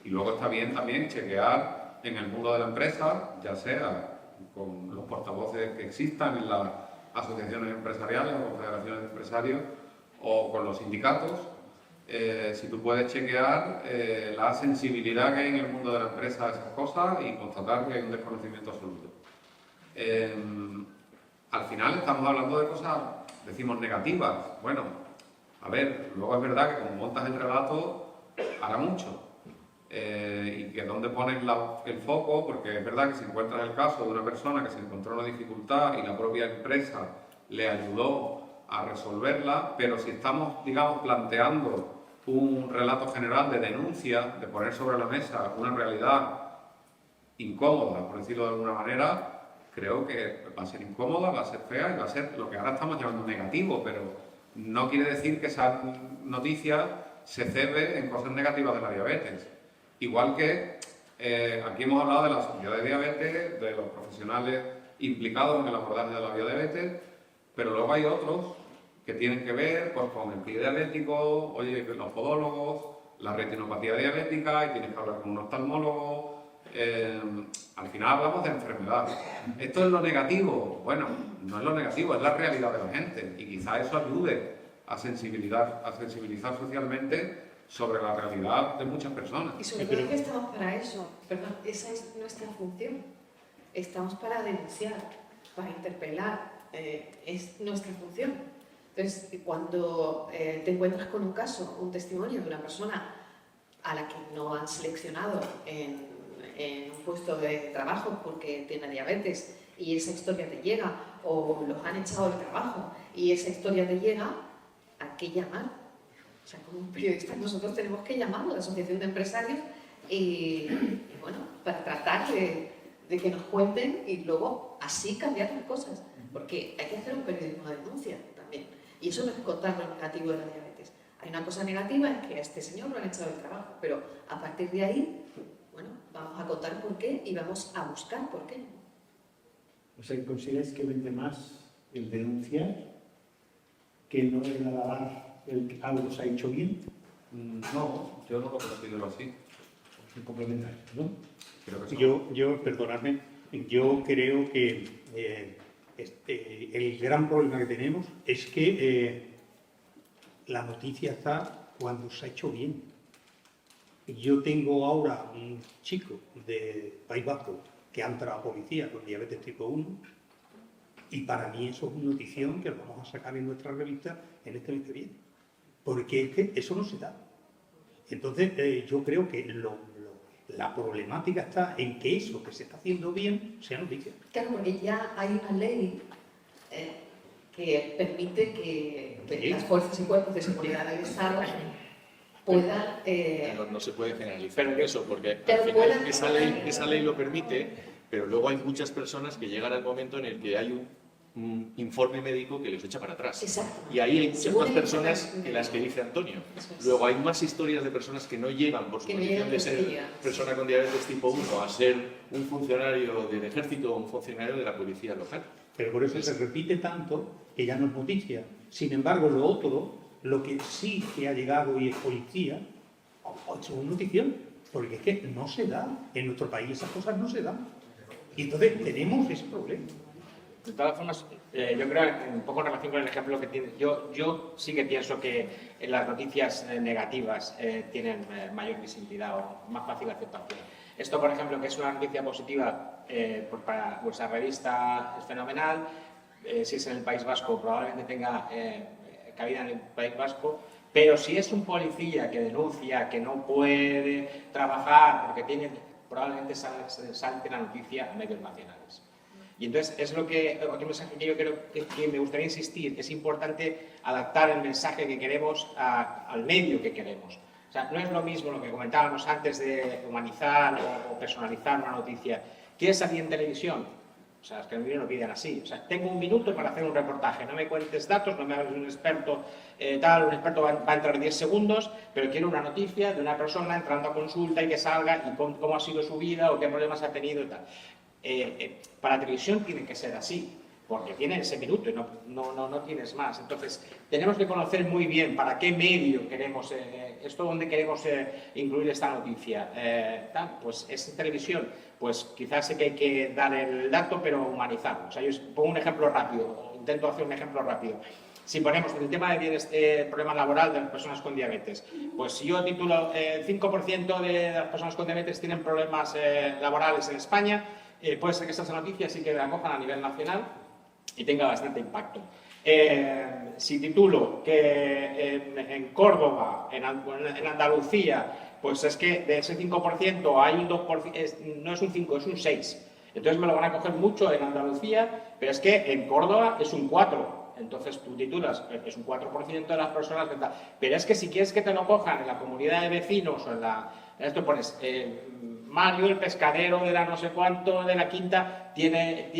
Y luego está bien también chequear en el mundo de la empresa, ya sea con los portavoces que existan en las asociaciones empresariales o federaciones de empresarios o con los sindicatos, si tú puedes chequear la sensibilidad que hay en el mundo de la empresa a esas cosas y constatar que hay un desconocimiento absoluto. Al final estamos hablando de cosas, decimos, negativas. Bueno, a ver, luego es verdad que como montas el relato, hará mucho. Y que dónde pones el foco, porque es verdad que si encuentras el caso de una persona que se encontró una dificultad y la propia empresa le ayudó a resolverla, pero si estamos, digamos, planteando un relato general de denuncia, de poner sobre la mesa una realidad incómoda, por decirlo de alguna manera, creo que va a ser incómoda, va a ser fea y va a ser lo que ahora estamos llamando negativo, pero no quiere decir que esa noticia se cebe en cosas negativas de la diabetes. Igual que aquí hemos hablado de la sociedad de diabetes, de los profesionales implicados en el abordaje de la diabetes, pero luego hay otros que tienen que ver pues, con el pie diabético, oye, los podólogos, la retinopatía diabética, y tienes que hablar con un oftalmólogo. Al final hablamos de enfermedad. ¿Esto es lo negativo? Bueno, no es lo negativo, es la realidad de la gente, y quizá eso ayude a sensibilizar socialmente sobre la realidad de muchas personas. Y sobre todo que estamos para eso, perdón, esa es nuestra función. Estamos para denunciar, para interpelar, es nuestra función. Entonces, cuando te encuentras con un caso, un testimonio de una persona a la que no han seleccionado en un puesto de trabajo porque tiene diabetes y esa historia te llega, o los han echado del trabajo y esa historia te llega, ¿a qué llamar? O sea, como periodistas nosotros tenemos que llamar a la Asociación de Empresarios y bueno, para tratar de que nos cuenten y luego así cambiar las cosas, porque hay que hacer un periodismo de denuncia también, y eso no es contar lo negativo de la diabetes. Hay una cosa negativa, es que a este señor lo han echado del trabajo, pero a partir de ahí, bueno, vamos a contar por qué y vamos a buscar por qué. O sea, ¿consideráis que vende más el denunciar que no el alabar el que algo se ha hecho bien? No, yo no lo considero así. Son complementarios, ¿no? Creo que son- Yo, perdonadme, yo creo que el gran problema que tenemos es que la noticia está cuando se ha hecho bien. Yo tengo ahora un chico de País Vasco que ha entrado a policía con diabetes tipo 1 y para mí eso es una notición que lo vamos a sacar en nuestra revista en este mes que viene. Porque es que eso no se da. Entonces yo creo que la problemática está en que eso que se está haciendo bien sea noticia. Claro, porque ya hay una ley que permite que las fuerzas y cuerpos de seguridad del Estado puedan... No se puede generalizar eso, porque Pero al pueden- final esa ley lo permite, pero luego hay muchas personas que llegan al momento en el que hay un informe médico que les echa para atrás. Exacto. Y ahí hay muchas Según más el personas informe que las que dice Antonio. Eso es. Luego hay más historias de personas que no llegan por su Que no condición llegan de por ser su día. persona con diabetes tipo 1 a ser un funcionario del ejército o un funcionario de la policía local. Pero por eso se repite tanto que ya no es noticia. Sin embargo, lo otro, lo que sí que ha llegado y es policía, es una notición. Porque es que no se da. En nuestro país esas cosas no se dan. Y entonces tenemos ese problema. De todas formas, yo creo, un poco en relación con el ejemplo que tiene, yo sí que pienso que las noticias negativas tienen mayor visibilidad o más fácil aceptación. Esto, por ejemplo, que es una noticia positiva pues para vuestra revista, es fenomenal. Si es en el País Vasco, probablemente tenga cabida en el País Vasco. Pero si es un policía que denuncia que no puede trabajar porque tiene, probablemente salte la noticia a medios nacionales. Y entonces es otro mensaje que yo creo que me gustaría insistir, es importante adaptar el mensaje que queremos al medio que queremos. O sea, no es lo mismo lo que comentábamos antes de humanizar o personalizar una noticia. ¿Quieres salir en televisión? O sea, es que a mí me lo piden así. O sea, tengo un minuto para hacer un reportaje, no me cuentes datos, no me hables de un experto un experto va a entrar 10 segundos, pero quiero una noticia de una persona entrando a consulta y que salga y cómo ha sido su vida o qué problemas ha tenido y tal. Para la televisión tiene que ser así, porque tiene ese minuto y no tienes más. Entonces, tenemos que conocer muy bien para qué medio queremos, dónde queremos incluir esta noticia. Pues es televisión, pues quizás sé que hay que dar el dato, pero humanizarlo. O sea, yo pongo un ejemplo rápido, intento hacer un ejemplo rápido. Si ponemos el tema de problema laboral de las personas con diabetes, pues si yo titulo 5% de las personas con diabetes tienen problemas laborales en España, puede ser que esa noticia sí que la cojan a nivel nacional y tenga bastante impacto. Si titulo que en Córdoba, en Andalucía, pues es que de ese 5% hay un 2%, no es un 5, es un 6%. Entonces me lo van a coger mucho en Andalucía, pero es que en Córdoba es un 4%. Entonces tú titulas, es un 4% de las personas que tal. Pero es que si quieres que te lo cojan en la comunidad de vecinos o en esto pones Mario, el pescadero de la no sé cuánto, de la quinta, tiene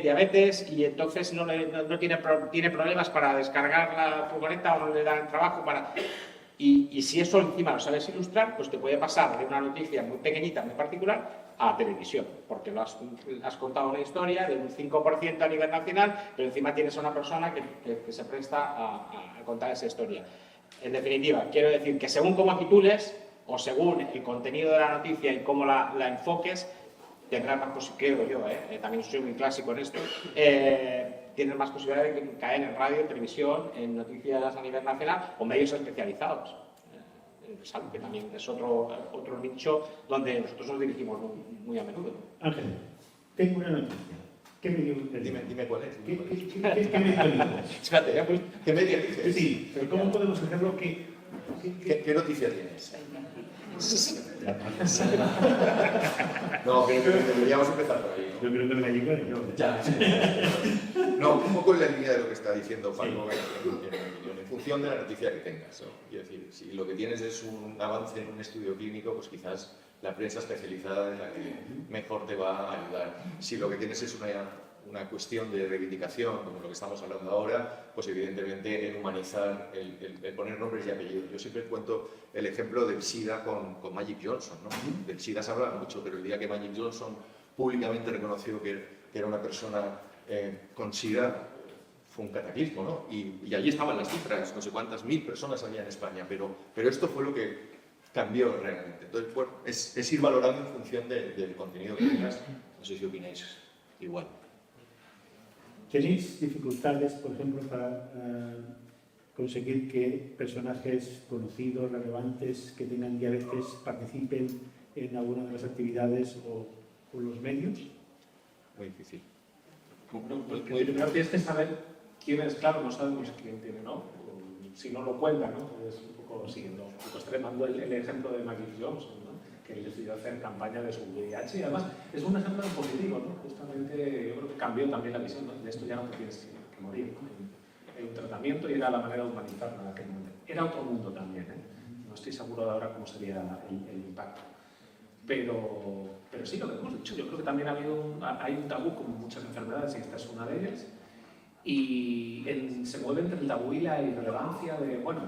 diabetes y entonces no tiene problemas para descargar la furgoneta o no le dan el trabajo para... Y si eso encima lo sabes ilustrar, pues te puede pasar de una noticia muy pequeñita, muy particular, a televisión, porque has contado una historia de un 5% a nivel nacional, pero encima tienes a una persona que se presta a contar esa historia. En definitiva, quiero decir que según cómo titules, o según el contenido de la noticia y cómo la enfoques, tendrás más posibilidades, creo yo, también soy muy clásico en esto, tienes más posibilidades de caer en radio, televisión, en noticias a nivel nacional o medios especializados. salud, que también es otro nicho donde nosotros nos dirigimos muy a menudo. Ángel, tengo una noticia. ¿Qué medio dices? Dime cuál es. ¿Qué medio dices? Espérate, pues, ¿qué media dices? Sí, pero ¿cómo podemos hacerlo que... ¿Qué noticia tienes? No, creo que deberíamos empezar por ahí, ¿no? Yo creo que el gallego es yo. Ya. No, un poco en la línea de lo que está diciendo Paco en función de la noticia que tengas, ¿no? Quiero decir, si lo que tienes es un avance en un estudio clínico, pues quizás la prensa especializada es la que mejor te va a ayudar. Si lo que tienes es una cuestión de reivindicación, como lo que estamos hablando ahora, pues evidentemente en humanizar, el poner nombres y apellidos. Yo siempre cuento el ejemplo del SIDA con Magic Johnson, ¿no? Del SIDA se habla mucho, pero el día que Magic Johnson públicamente reconoció que era una persona con SIDA, fue un cataclismo, ¿no? Y allí estaban las cifras, no sé cuántas mil personas había en España, pero esto fue lo que cambió realmente. Entonces, bueno, es ir valorando en función del contenido que tengas. No sé si opináis igual. ¿Tenéis dificultades, por ejemplo, para conseguir que personajes conocidos, relevantes, que tengan diabetes, participen en alguna de las actividades o los medios? Muy difícil. Primero tienes que saber quién es, claro, no sabemos quién tiene, ¿no? Si no lo cuenta, ¿no? Es un poco siguiendo, un poco extremando el ejemplo de Magic Johnson, ¿no? Que él decidió hacer campaña de su VIH y además es un ejemplo positivo, ¿no? Justamente yo creo que cambió también la visión, ¿no? De esto ya no te tienes que morir, ¿no? Hay un tratamiento y era la manera de humanizarlo en aquel momento. Era otro mundo también, ¿eh? No estoy seguro de ahora cómo sería el impacto. Pero sí, lo que hemos dicho, yo creo que también hay un tabú como muchas enfermedades y esta es una de ellas. Y se mueve entre el tabú y la irrelevancia de, bueno,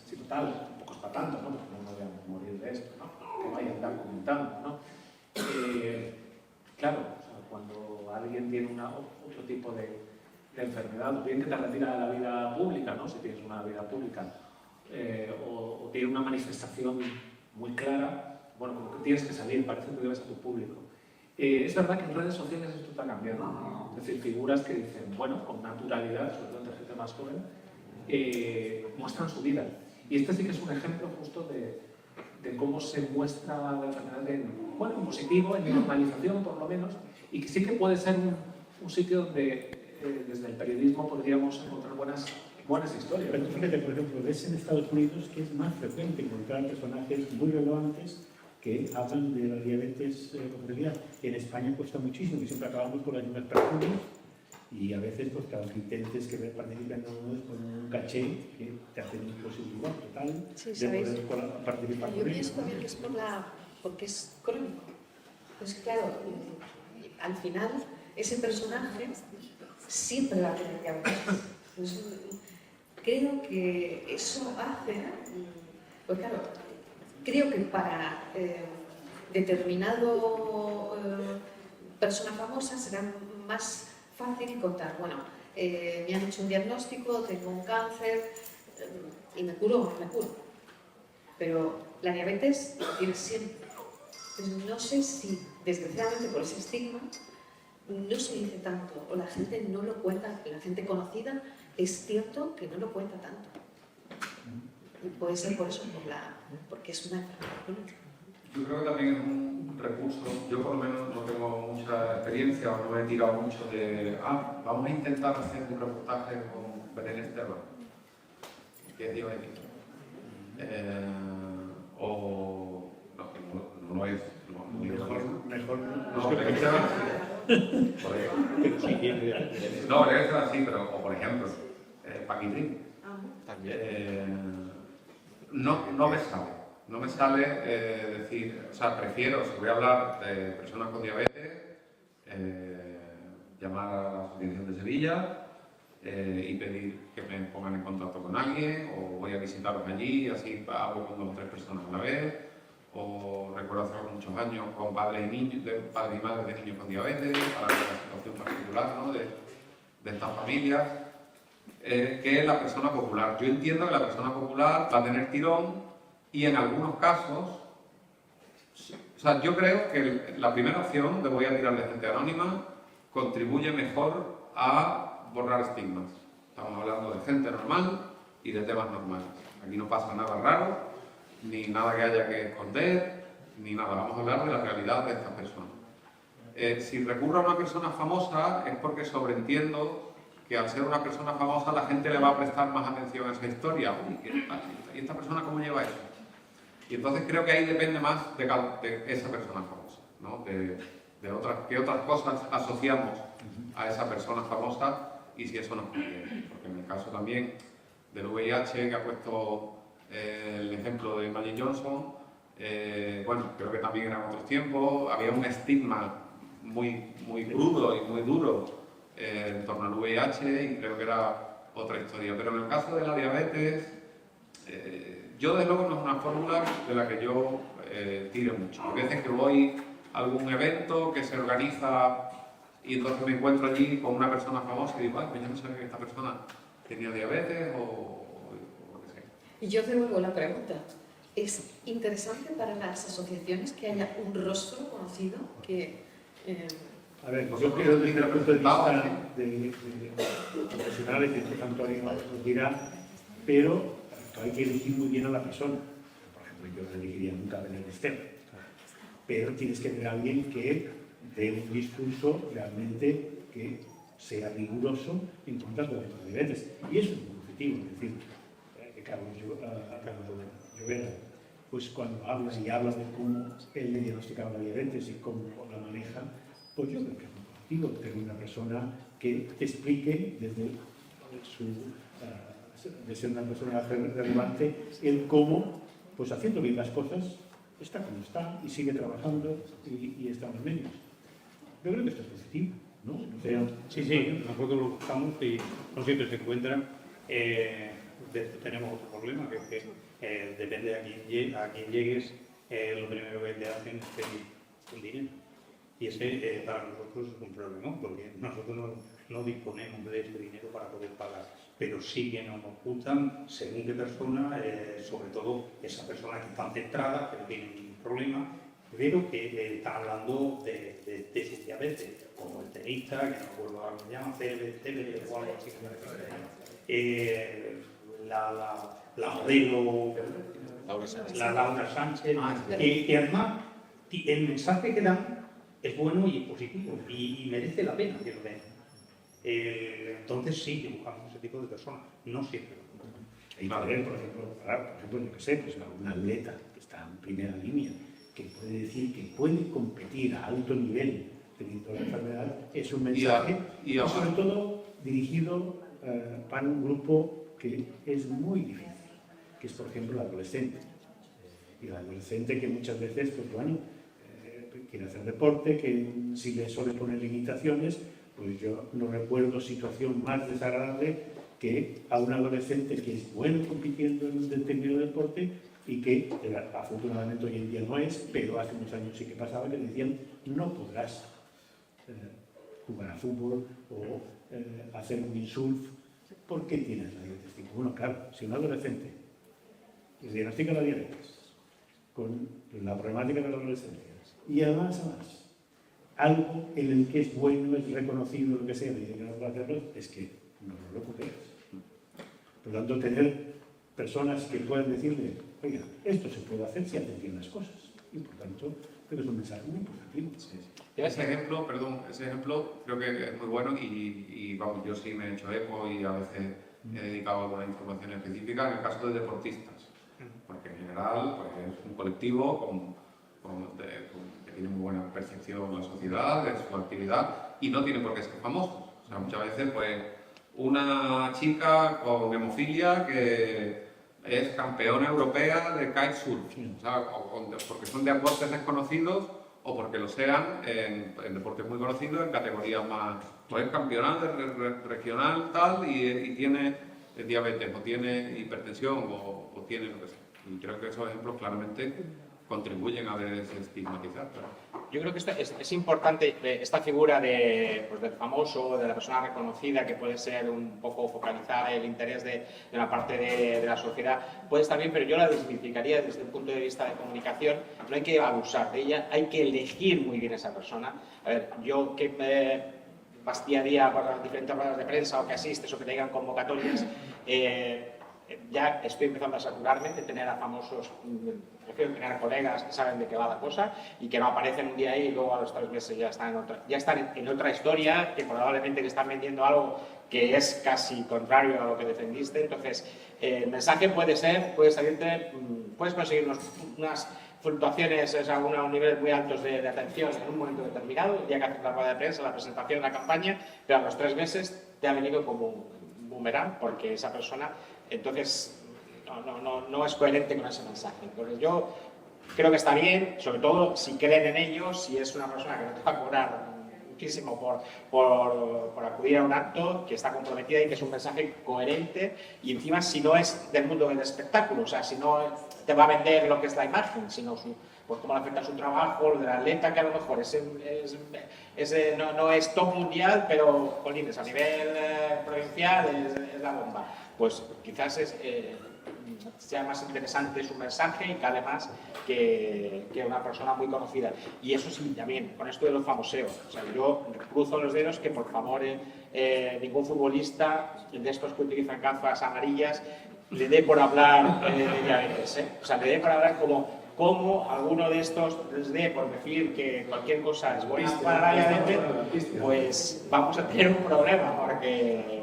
si total, tampoco es para tanto, ¿no? Porque no me voy a morir de esto, ¿no? Que vaya a andar comentando, ¿no? Claro, o sea, cuando alguien tiene otro tipo de enfermedad, o bien que te retira de la vida pública, ¿no? Si tienes una vida pública, o tiene una manifestación muy clara, bueno, como que tienes que salir, parece que debes a tu público. Es verdad que en redes sociales esto está cambiando, es decir, figuras que dicen, bueno, con naturalidad, sobre todo entre gente más joven, muestran su vida. Y este sí que es un ejemplo justo de cómo se muestra la enfermedad en positivo, en normalización por lo menos, y que sí que puede ser un sitio donde desde el periodismo podríamos encontrar buenas historias. Pero fíjate, por ejemplo, ves en Estados Unidos que es más frecuente encontrar personajes muy relevantes que hablan de la diabetes con facilidad. En España cuesta muchísimo y siempre acabamos con las mismas personas y a veces, pues claro, que intentes que participen con un caché que te hace una imposibilidad total de poder participar con Yo ellos. pienso también que es porque es crónico. Pues claro, al final ese personaje siempre va a tener diabetes. Pues, creo que eso hace, pues claro, creo que para determinado persona famosa será más fácil contar, bueno, me han hecho un diagnóstico, tengo un cáncer y me curo. Pero la diabetes la tienes siempre. Entonces, no sé si, desgraciadamente por ese estigma, no se dice tanto, o la gente no lo cuenta, la gente conocida es cierto que no lo cuenta tanto. Y puede ser por eso, porque es una enfermedad crónica. Yo creo que también es un recurso, yo por lo menos no tengo mucha experiencia o no me he tirado mucho de vamos a intentar hacer un reportaje con Belén Esteban, que es diabética. O no es Mejor no, Belén Esteban no, Belén Esteban sí, pero o por ejemplo Paquitrín también no me sale decir, o sea, prefiero, si voy a hablar de personas con diabetes, llamar a la Asociación de Sevilla y pedir que me pongan en contacto con alguien, o voy a visitarlos allí, así hablo con 2 o 3 personas a la vez, o recuerdo hace muchos años con padres y madres de niños con diabetes, para ver la situación particular, ¿no? de estas familias, que es la persona popular. Yo entiendo que la persona popular va a tener tirón, y en algunos casos, o sea, yo creo que la primera opción de voy a tirar de gente anónima contribuye mejor a borrar estigmas. Estamos hablando de gente normal y de temas normales. Aquí no pasa nada raro ni nada que haya que esconder, ni nada. Vamos a hablar de la realidad de esta persona. Si recurro a una persona famosa es porque sobreentiendo que al ser una persona famosa la gente le va a prestar más atención a esa historia. Uy, ¿y esta persona cómo lleva eso? Y entonces creo que ahí depende más de esa persona famosa, ¿no? ¿Qué otras cosas asociamos a esa persona famosa y si eso nos conviene? Porque en el caso también del VIH, que ha puesto el ejemplo de Magic Johnson, bueno, creo que también eran otros tiempos, había un estigma muy crudo y muy duro en torno al VIH y creo que era otra historia. Pero en el caso de la diabetes, yo desde luego no es una fórmula de la que yo tire mucho. Hay veces que voy a algún evento que se organiza y entonces me encuentro allí con una persona famosa y digo, ay, pues yo no sabía que esta persona tenía diabetes o lo que sea. Y yo devuelvo la pregunta. ¿Es interesante para las asociaciones que haya un rostro conocido que... A ver, yo creo desde el punto de vista de profesionales, que José Antonio nos dirá, pero hay que elegir muy bien a la persona. Por ejemplo, yo no elegiría nunca a Belén Esteban, pero tienes que tener a alguien que dé un discurso realmente que sea riguroso en contra de la diabetes. Y eso es muy objetivo, es decir, Carlos Llovera, pues cuando habla de cómo él le diagnosticaba la diabetes y cómo la maneja, pues yo creo que es muy positivo tener una persona que te explique desde de ser una persona relevante, el cómo, pues haciendo bien las cosas, está como está y sigue trabajando y está en los medios. Yo creo que esto es positivo, ¿no? O sea, Sí, nosotros lo buscamos y no siempre se encuentran. Tenemos otro problema, que es que depende a quién llegues, lo primero que te hacen es pedir el dinero. Y ese para nosotros es un problema, porque nosotros no disponemos de ese dinero para poder pagar, pero sí que nos gustan según qué persona, sobre todo esa persona que está centrada, que no tiene ningún problema, pero que está hablando de su diabetes, como el tenista, que no me acuerdo ahora cómo se llama, CB o algo así. La modelo, la Laura Sánchez, que además el mensaje que dan es bueno y es positivo y merece la pena que lo den. Entonces sí que buscamos ese tipo de personas, no siempre. hay que ver, por ejemplo, yo que sé, pues un atleta que está en primera línea, que puede decir que puede competir a alto nivel teniendo la enfermedad, es un mensaje y sobre todo dirigido para un grupo que es muy difícil, que es por ejemplo el adolescente. Y el adolescente que muchas veces, pues bueno, quiere hacer deporte, que si le suele poner limitaciones, pues yo no recuerdo situación más desagradable que a un adolescente que es bueno compitiendo en un determinado deporte y que afortunadamente hoy en día no es, pero hace unos años sí que pasaba, que le decían no podrás jugar a fútbol o hacer un windsurf porque tienes la diabetes tipo 1. Claro, si un adolescente le diagnostica la diabetes con la problemática de la adolescencia y además algo en el que es bueno, es reconocido, lo que sea, y dice que no puede hacerlo, es que no lo recuperas. Por lo tanto, tener personas que puedan decirle, oiga, esto se puede hacer si hacen bien las cosas. Y por tanto, creo que es un mensaje muy positivo. Ese ejemplo creo que es muy bueno y vamos, yo sí me he hecho eco y a veces he dedicado alguna información específica en el caso de deportistas. Porque en general pues, es un colectivo que tiene muy buena percepción en la sociedad, de su actividad y no tiene por qué ser famosos. O sea, muchas veces pues una chica con hemofilia que es campeona europea de kitesurf, o sea, porque son deportes desconocidos o porque lo sean en deportes muy conocidos, en categorías más, pues es campeona regional tal y tiene diabetes o tiene hipertensión o tiene lo que sea. Y creo que esos ejemplos claramente contribuyen a desestigmatizar. Yo creo que es importante esta figura pues, del famoso, de la persona reconocida, que puede ser un poco focalizar el interés de una parte de la sociedad, puede estar bien, pero yo la desmitificaría desde el punto de vista de comunicación. No hay que abusar de ella, hay que elegir muy bien a esa persona. A ver, yo que vas día a día por las diferentes ruedas de prensa o que asistes o que te digan convocatorias, ya estoy empezando a saturarme de tener a famosos, prefiero tener colegas que saben de qué va la cosa y que no aparecen un día ahí y luego a los 3 meses ya están en otra historia, que probablemente que están vendiendo algo que es casi contrario a lo que defendiste. Entonces, el mensaje puede salirte, puedes conseguir unas fluctuaciones a un nivel muy altos de atención en un momento determinado, el día que haces la rueda de prensa, la presentación de la campaña, pero a los 3 meses te ha venido como un boomerang, porque esa persona entonces no es coherente con ese mensaje. Entonces yo creo que está bien, sobre todo si creen en ello, si es una persona que no te va a cobrar muchísimo por acudir a un acto, que está comprometida y que es un mensaje coherente, y encima si no es del mundo del espectáculo, o sea, si no te va a vender lo que es la imagen, sino pues cómo le afecta su trabajo, lo del atleta, que a lo mejor no es top mundial, pero jolines, a nivel provincial es la bomba. Pues quizás sea más interesante su mensaje y cale más que una persona muy conocida. Y eso sí, también, con esto de los famoseos. O sea, yo cruzo los dedos que, por favor, ningún futbolista de estos que utilizan gafas amarillas le dé por hablar de diabetes. O sea, le dé por hablar como alguno de estos les dé por decir que cualquier cosa es buena para la diabetes, pues vamos a tener un problema, porque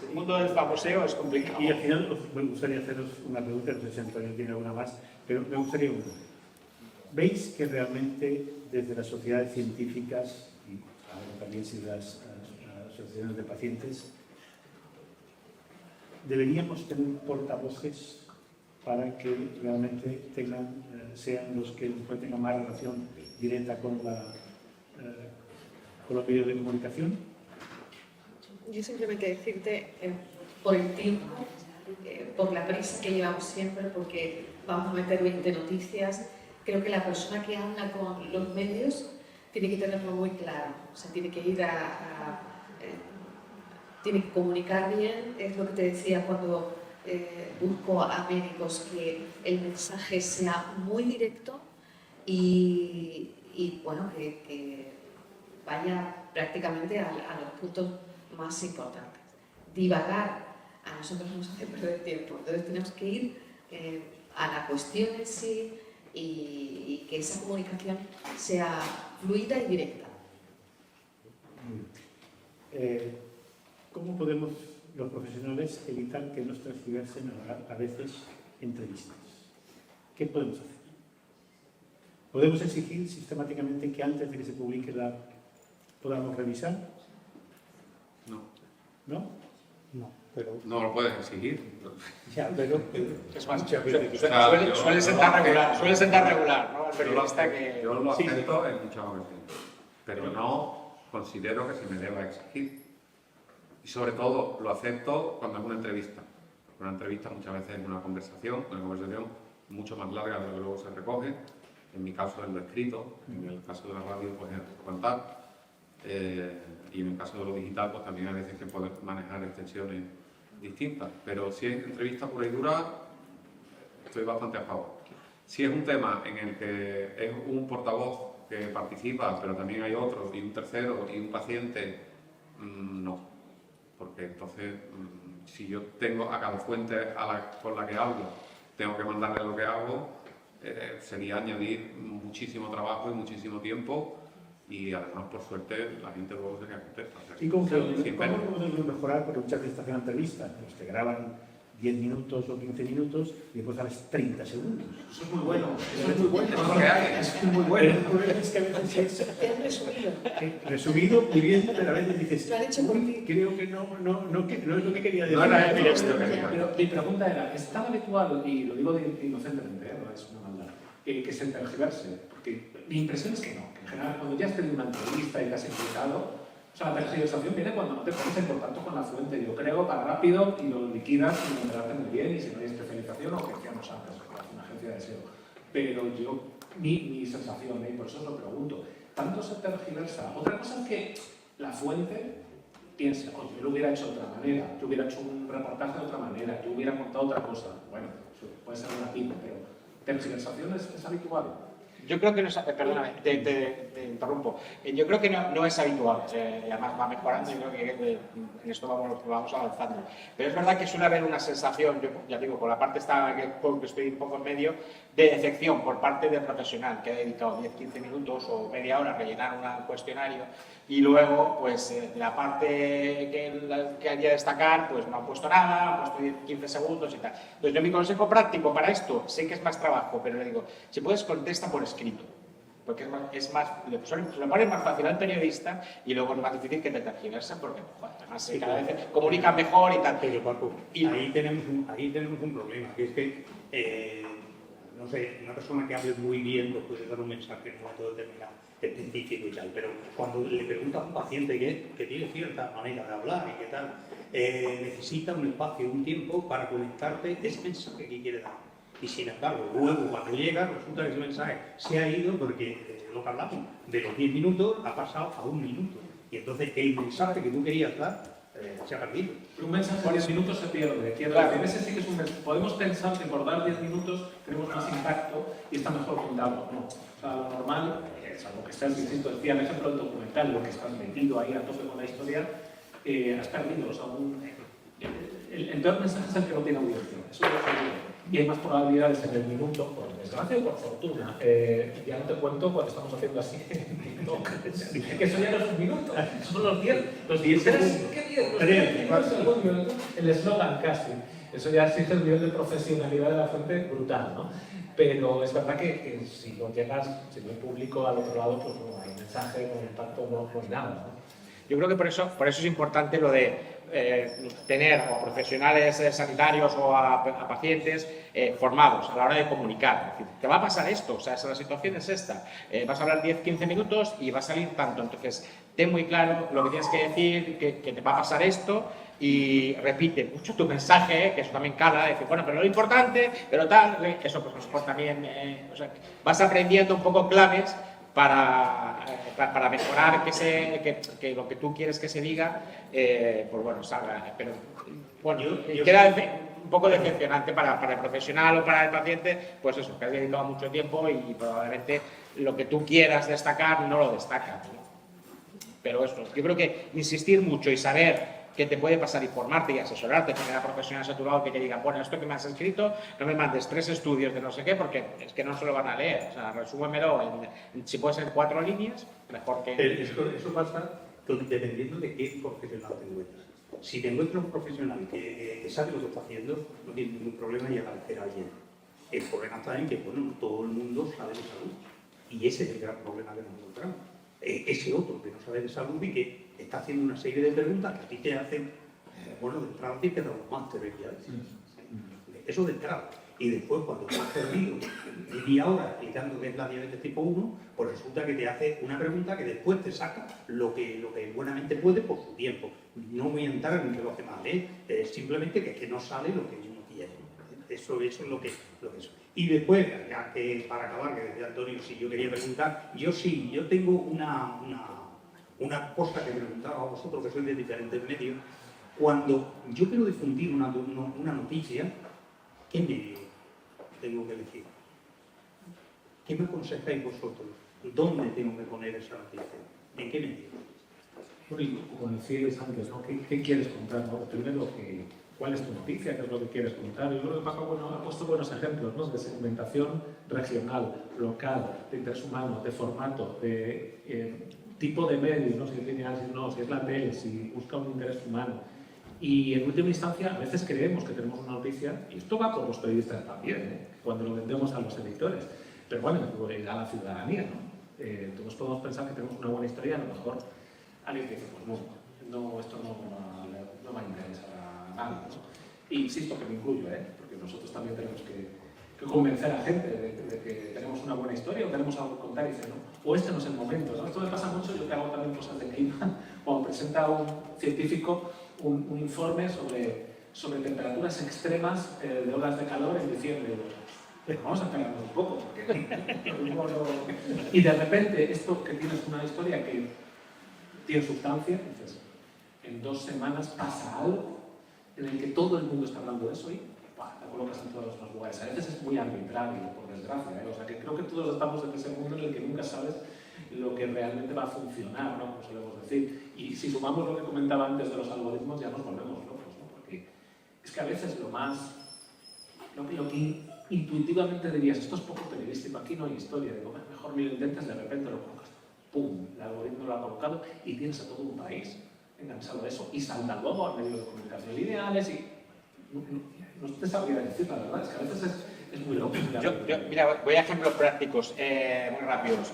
el mundo del famoseo es complicado. Y al final me gustaría haceros una pregunta, no sé si Antonio tiene alguna más, pero me gustaría una. ¿Veis que realmente desde las sociedades científicas y ahora también si las asociaciones de pacientes deberíamos tener portavoces para que realmente sean los que tengan más relación directa con los medios de comunicación? Yo simplemente decirte, por el tiempo, por la prisa que llevamos siempre, porque vamos a meter 20 noticias, creo que la persona que habla con los medios tiene que tenerlo muy claro, o sea, tiene que ir tiene que comunicar bien, es lo que te decía cuando busco a médicos, que el mensaje sea muy directo y bueno, que vaya prácticamente a los puntos más importantes. Divagar a nosotros nos hace perder tiempo, entonces tenemos que ir a la cuestión en sí y que esa comunicación sea fluida y directa. ¿Cómo podemos los profesionales evitar que nos transgiversen a veces entrevistas? ¿Qué podemos hacer? ¿Podemos exigir sistemáticamente que antes de que se publique podamos revisar? No. ¿No? No, pero... No lo puedes exigir. Ya, pero... Es más, muchas veces... suele sentar regular, ¿no? El periodista que... Yo lo acepto en muchas ocasiones, pero no considero que se me deba exigir. Y sobre todo lo acepto cuando es una entrevista. Una entrevista muchas veces es una conversación mucho más larga de lo que luego se recoge. En mi caso es lo escrito, en el caso de la radio pues es contar. Y en el caso de lo digital pues también hay veces que puedes manejar extensiones distintas. Pero si es entrevista pura y dura, estoy bastante a favor. Si es un tema en el que es un portavoz que participa, pero también hay otro, y un tercero, y un paciente, no. Porque entonces, si yo tengo a cada fuente con la que hablo, tengo que mandarle lo que hago, sería añadir muchísimo trabajo y muchísimo tiempo, y además, por suerte, la gente luego sería contenta. O sea, ¿Y cómo podemos mejorar? Porque muchas veces hacen entrevistas, pues te graban 10 minutos o 15 minutos y después sales 30 segundos. Eso es muy bueno. Eso es muy bueno, es lo que hay. Es muy bueno. El problema es que a veces Te has resumido. resumido muy bien, pero a veces dices, Lo han hecho por ti. creo que no es lo que quería decir. No era decir esto, Pero mi pregunta era, ¿es tan habitual, y lo digo inocentemente, no es una maldad, que se tergiverse? Porque mi impresión es que no, que en general cuando ya has tenido una entrevista y te has implicado, o sea, la tergiversación viene cuando no te pones en contacto con la fuente. Yo creo, para rápido y lo liquidas sin enterarte muy bien, y si no hay especialización, o que decíamos antes, una agencia de SEO. Pero yo, mi sensación, y por eso os lo pregunto, ¿tanto se tergiversa? Otra cosa es que la fuente piense, oye, yo lo hubiera hecho de otra manera, yo hubiera hecho un reportaje de otra manera, yo hubiera contado otra cosa. Bueno, eso puede ser una pyme, pero tergiversación es habitual. Yo creo que no es, perdóname, te interrumpo. Yo creo que no es habitual, además va mejorando y creo que en esto vamos avanzando. Pero es verdad que suele haber una sensación, yo ya digo, con la parte esta que estoy un poco en medio, de decepción por parte del profesional que ha dedicado 10-15 minutos o media hora a rellenar un cuestionario y luego, pues, la parte que haría destacar, pues no ha puesto nada, ha puesto 15 segundos y tal. Entonces, yo mi consejo práctico para esto, sé que es más trabajo, pero le digo, si puedes, contesta por escrito. Porque es más, se lo pone más fácil al periodista y luego es más difícil que te tergiversen porque además cada vez comunican mejor y tal. Pero Paco, ahí tenemos un problema, que es que, no sé, una persona que hable muy bien pues puede dar un mensaje en un momento determinado, específico y tal, pero cuando le preguntas a un paciente que tiene cierta manera de hablar y que tal, necesita un espacio, un tiempo para conectarte ese mensaje que quiere dar. Y sin embargo, luego cuando llega, resulta que ese mensaje se ha ido porque lo que hablamos de los 10 minutos ha pasado a 1 minuto. Y entonces el mensaje que tú querías dar se ha perdido. Un mensaje de 10 minutos se pierde. Claro. Ese sí que es un mensaje. Podemos pensar que por dar 10 minutos tenemos más impacto y está mejor contado. No. O sea, lo normal, salvo que estés, insisto, decía el ejemplo del documental, lo que estás metido ahí a tope con la historia, has perdido. O sea, el peor mensaje es el que no tiene audiencia. Eso es lo que y hay más probabilidades en el minuto, por desgracia o por fortuna. Ya no te cuento cuando estamos haciendo así en TikTok, que eso ya no es un minuto, son los 10 segundos. ¿Qué 10 segundos? El eslogan casi. Eso ya exige el nivel de profesionalidad de la fuente brutal, ¿no? Pero es verdad que si no llegas, si no hay público al otro lado, pues no hay mensaje, no hay impacto, no hay nada, ¿no? Yo creo que por eso es importante lo de tener a profesionales sanitarios o a pacientes formados a la hora de comunicar. Es decir, te va a pasar esto, o sea, la situación es esta. Vas a hablar 10-15 minutos y va a salir tanto. Entonces, ten muy claro lo que tienes que decir, que te va a pasar esto y repite mucho tu mensaje, que eso también cala, decir, bueno, pero lo importante, pero tal, eso pues también, o sea, vas aprendiendo un poco claves para mejorar que lo que tú quieres que se diga, pues bueno, salga. Pero bueno, queda un poco decepcionante para el profesional o para el paciente, pues eso, que has dedicado mucho tiempo y probablemente lo que tú quieras destacar no lo destacas, ¿no? Pero eso, yo creo que insistir mucho y saber qué te puede pasar, informarte y asesorarte, tener a profesionales a tu lado que te digan, bueno, esto que me has escrito, no me mandes 3 estudios de no sé qué, porque es que no se lo van a leer. O sea, resúmemelo si puede ser 4 líneas, mejor que... Eso pasa dependiendo de qué profesional te encuentras. Si te encuentras un profesional que sabe lo que está haciendo, no tiene ningún problema y agradecer a alguien. El problema está en que, bueno, todo el mundo sabe de salud. Y ese es el gran problema que nos encontramos. Ese otro que no sabe de salud y que está haciendo una serie de preguntas que a ti te hacen, bueno, de entrada tienes que dar los másteres ya. Eso de entrada. Y después, cuando te has perdido media hora explicando qué es la diabetes tipo 1, pues resulta que te hace una pregunta que después te saca lo que buenamente puede por su tiempo. No voy a entrar en que lo hace mal, simplemente que es que no sale lo que uno quiere. Eso es lo que es. Y después, ya que para acabar, que decía Antonio, si yo quería preguntar, yo tengo una cosa que preguntaba a vosotros, que sois de diferentes medios. Cuando yo quiero difundir una noticia, ¿qué medio tengo que elegir? ¿Qué me aconsejáis vosotros? ¿Dónde tengo que poner esa noticia? ¿En qué medio? Como decíais antes, ¿no? ¿Qué quieres contar, ¿no? Primero, ¿cuál es tu noticia? ¿Qué es lo que quieres contar? Y luego Paco ha puesto buenos ejemplos, ¿no? De segmentación regional, local, de interés humano, de formato, de tipo de medio, ¿no? Si es lineal, si es la tele, si busca un interés humano. Y en última instancia, a veces creemos que tenemos una noticia, y esto va por los periodistas también, cuando lo vendemos a los editores, pero bueno, a la ciudadanía, ¿no? Todos podemos pensar que tenemos una buena historia, a lo mejor alguien dice, pues no, esto no va a interesar a nadie, ¿no? Y insisto que me incluyo, porque nosotros también tenemos que convencer a la gente de que tenemos una buena historia o tenemos algo que contar y dicen, no, o este no es el momento, ¿no? Esto me pasa mucho, yo que hago también cosas de clima, cuando presenta un científico un informe sobre temperaturas extremas de olas de calor en diciembre. Vamos a callarnos un poco, porque y de repente esto que tienes una historia que tiene sustancia, dices, en 2 semanas pasa algo en el que todo el mundo está hablando de eso y la colocas en todos los lugares. A veces es muy arbitrario, por desgracia, ¿eh? O sea, que creo que todos estamos en ese mundo en el que nunca sabes lo que realmente va a funcionar, ¿no? Como solemos decir. Y si sumamos lo que comentaba antes de los algoritmos, ya nos volvemos locos, ¿no? Porque es que a veces lo que intuitivamente dirías, esto es poco periodístico, aquí no hay historia, digo, mejor ni lo intentes, de repente lo colocas, ¡pum!, el algoritmo lo ha colocado y tienes a todo un país enganchado a eso, y salta luego a medios de comunicación lineales y no te sabría decir la verdad, es que a veces es muy loco. Mira, voy a ejemplos prácticos, muy rápidos.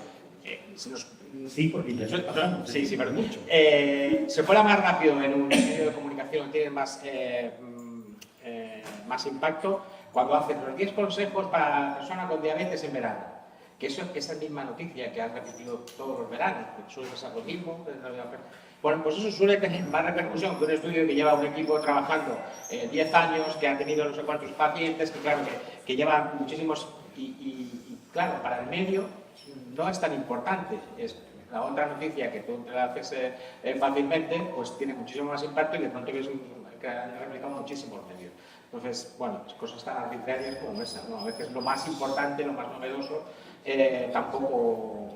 Sí, porque ya sí, pero mucho. Se fuera más rápido en un medio de comunicación, tiene más impacto cuando haces los 10 consejos para la persona con diabetes en verano. Que eso es esa misma noticia que has repetido todos los veranos, que suele pasar lo mismo. Bueno, pues eso suele tener más repercusión que un estudio que lleva un equipo trabajando 10 años, que ha tenido no sé cuántos pacientes, que claro, que lleva muchísimos... Y claro, para el medio no es tan importante. Es la otra noticia que tú te la haces fácilmente, pues tiene muchísimo más impacto y de pronto ves que han replicado muchísimos medios. Entonces, bueno, cosas tan arbitrarias como esa, ¿no? A veces lo más importante, lo más novedoso, tampoco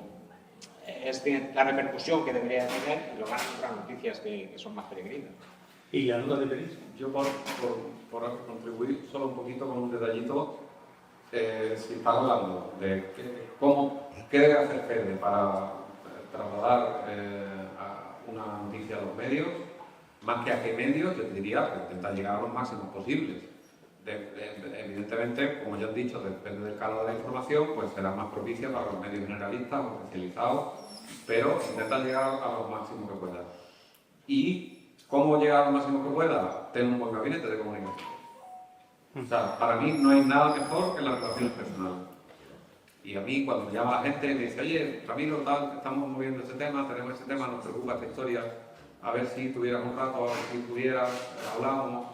es la repercusión que debería tener, y lo ganan otras noticias que son más peregrinas. ¿Y la nota de periodismo? Yo por contribuir solo un poquito con un detallito, si está hablando de qué debe hacer Fede para trasladar una noticia a los medios, más que a qué medios, yo te diría que intentar llegar a los máximos posibles. Evidentemente, como ya han dicho, depende del calado de la información, pues será más propicia para los medios generalistas o especializados, pero intentar llegar a lo máximo que pueda. ¿Y cómo llegar a lo máximo que pueda? Tener un buen gabinete de comunicación. O sea, para mí no hay nada mejor que las relaciones personales. Y a mí, cuando me llama la gente y me dice, oye, Ramiro, tal, estamos moviendo este tema, tenemos este tema, nos preocupa esta historia, a ver si tuvieras un rato, a ver si pudieras, hablamos.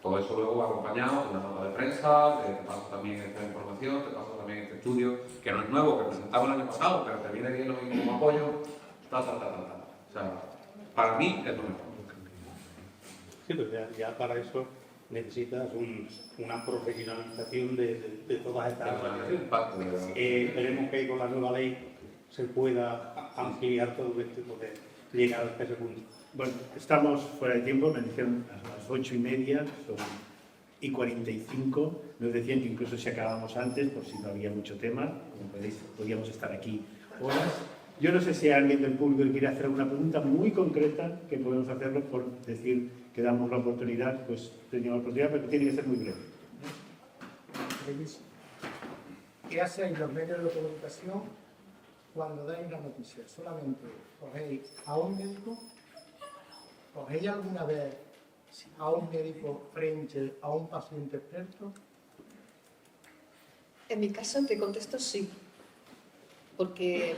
Todo eso luego acompañado de una nota de prensa, te paso también esta información, te paso también este estudio, que no es nuevo, que presentamos el año pasado, pero te viene bien hoy como apoyo, tal. O sea, para mí es lo mejor. Sí, pero ya para eso necesitas una profesionalización de todas estas áreas. Esperemos que con la nueva ley se pueda ampliar todo esto y poder llegar hasta ese punto. Bueno, estamos fuera de tiempo, me dijeron a las 8:30, son y 45, nos decían que incluso si acabamos antes, por si no había mucho tema, como podéis, podíamos estar aquí horas. Yo no sé si hay alguien del público quiere hacer alguna pregunta muy concreta, que podemos hacerlo por decir que damos la oportunidad, pues teníamos la oportunidad, pero tiene que ser muy breve. ¿Qué hacéis los medios de comunicación cuando dais una noticia? ¿Solamente cogéis a un médico? ¿Cogéis alguna vez a un médico frente a un paciente experto? En mi caso te contesto sí, porque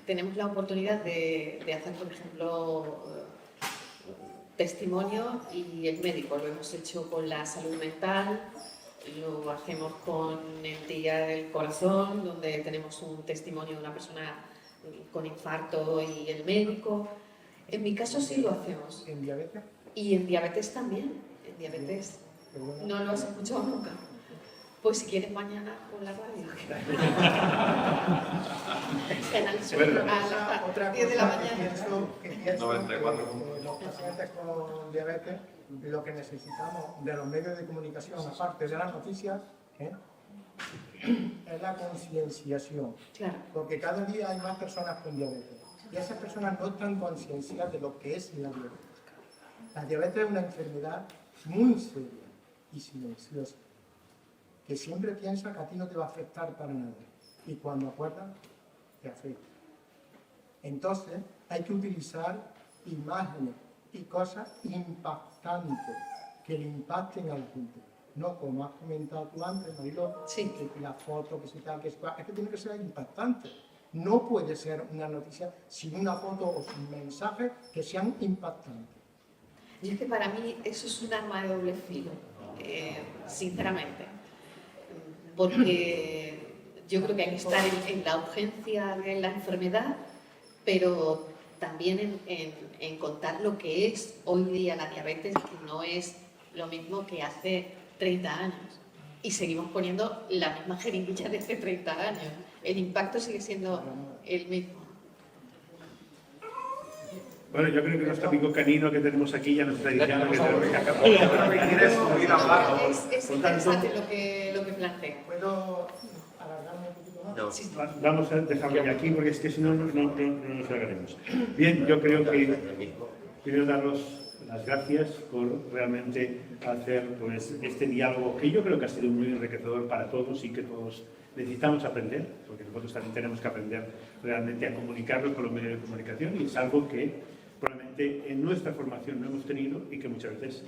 tenemos la oportunidad de hacer, por ejemplo, testimonio y el médico. Lo hemos hecho con la salud mental, lo hacemos con el Día del Corazón, donde tenemos un testimonio de una persona con infarto y el médico. En mi caso sí lo hacemos. ¿En diabetes? Y en diabetes también. En diabetes no lo has escuchado nunca. Pues si quieres mañana por la radio. Canal Sur a las 10 de la mañana. Pienso que los pacientes con diabetes, lo que necesitamos de los medios de comunicación, aparte de las noticias, es la concienciación. Claro. Porque cada día hay más personas con diabetes. Y esas personas no están concienciadas de lo que es la diabetes. La diabetes es una enfermedad muy seria y silenciosa, que siempre piensa que a ti no te va a afectar para nada. Y cuando acuerdas, te afecta. Entonces, hay que utilizar imágenes y cosas impactantes que le impacten al gente. No como has comentado tú antes, Marilo, sí, que la foto, que se tal, que es que tiene que ser impactante. No puede ser una noticia sin una foto o sin mensajes que sean impactantes. Y es que para mí eso es un arma de doble filo, sinceramente. Porque yo creo que hay que estar en la urgencia de la enfermedad, pero también en contar lo que es hoy día la diabetes, que no es lo mismo que hace 30 años. Y seguimos poniendo la misma jeringuilla de hace 30 años. El impacto sigue siendo el mismo. Bueno, yo creo que nuestro amigo canino que tenemos aquí ya nos está diciendo que tenemos que acabar. Es interesante lo que plantea. ¿Puedo alargarme un poquito más? No. Sí. Vamos a dejarlo ya aquí porque es que si no, no nos largaremos. Bien, yo creo que quiero daros las gracias por realmente hacer pues, este diálogo que yo creo que ha sido muy enriquecedor para todos y que todos necesitamos aprender, porque nosotros también tenemos que aprender realmente a comunicarnos con los medios de comunicación y es algo que probablemente en nuestra formación no hemos tenido y que muchas veces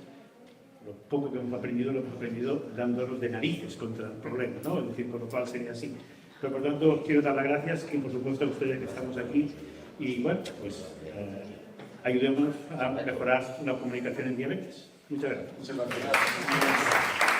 lo poco que hemos aprendido lo hemos aprendido dándonos de narices contra el problema, ¿no? Es decir, por lo cual sería así. Pero por tanto, os quiero dar las gracias y por supuesto a ustedes que estamos aquí y bueno, pues ayudemos a mejorar la comunicación en diabetes. Muchas gracias. Muchas gracias.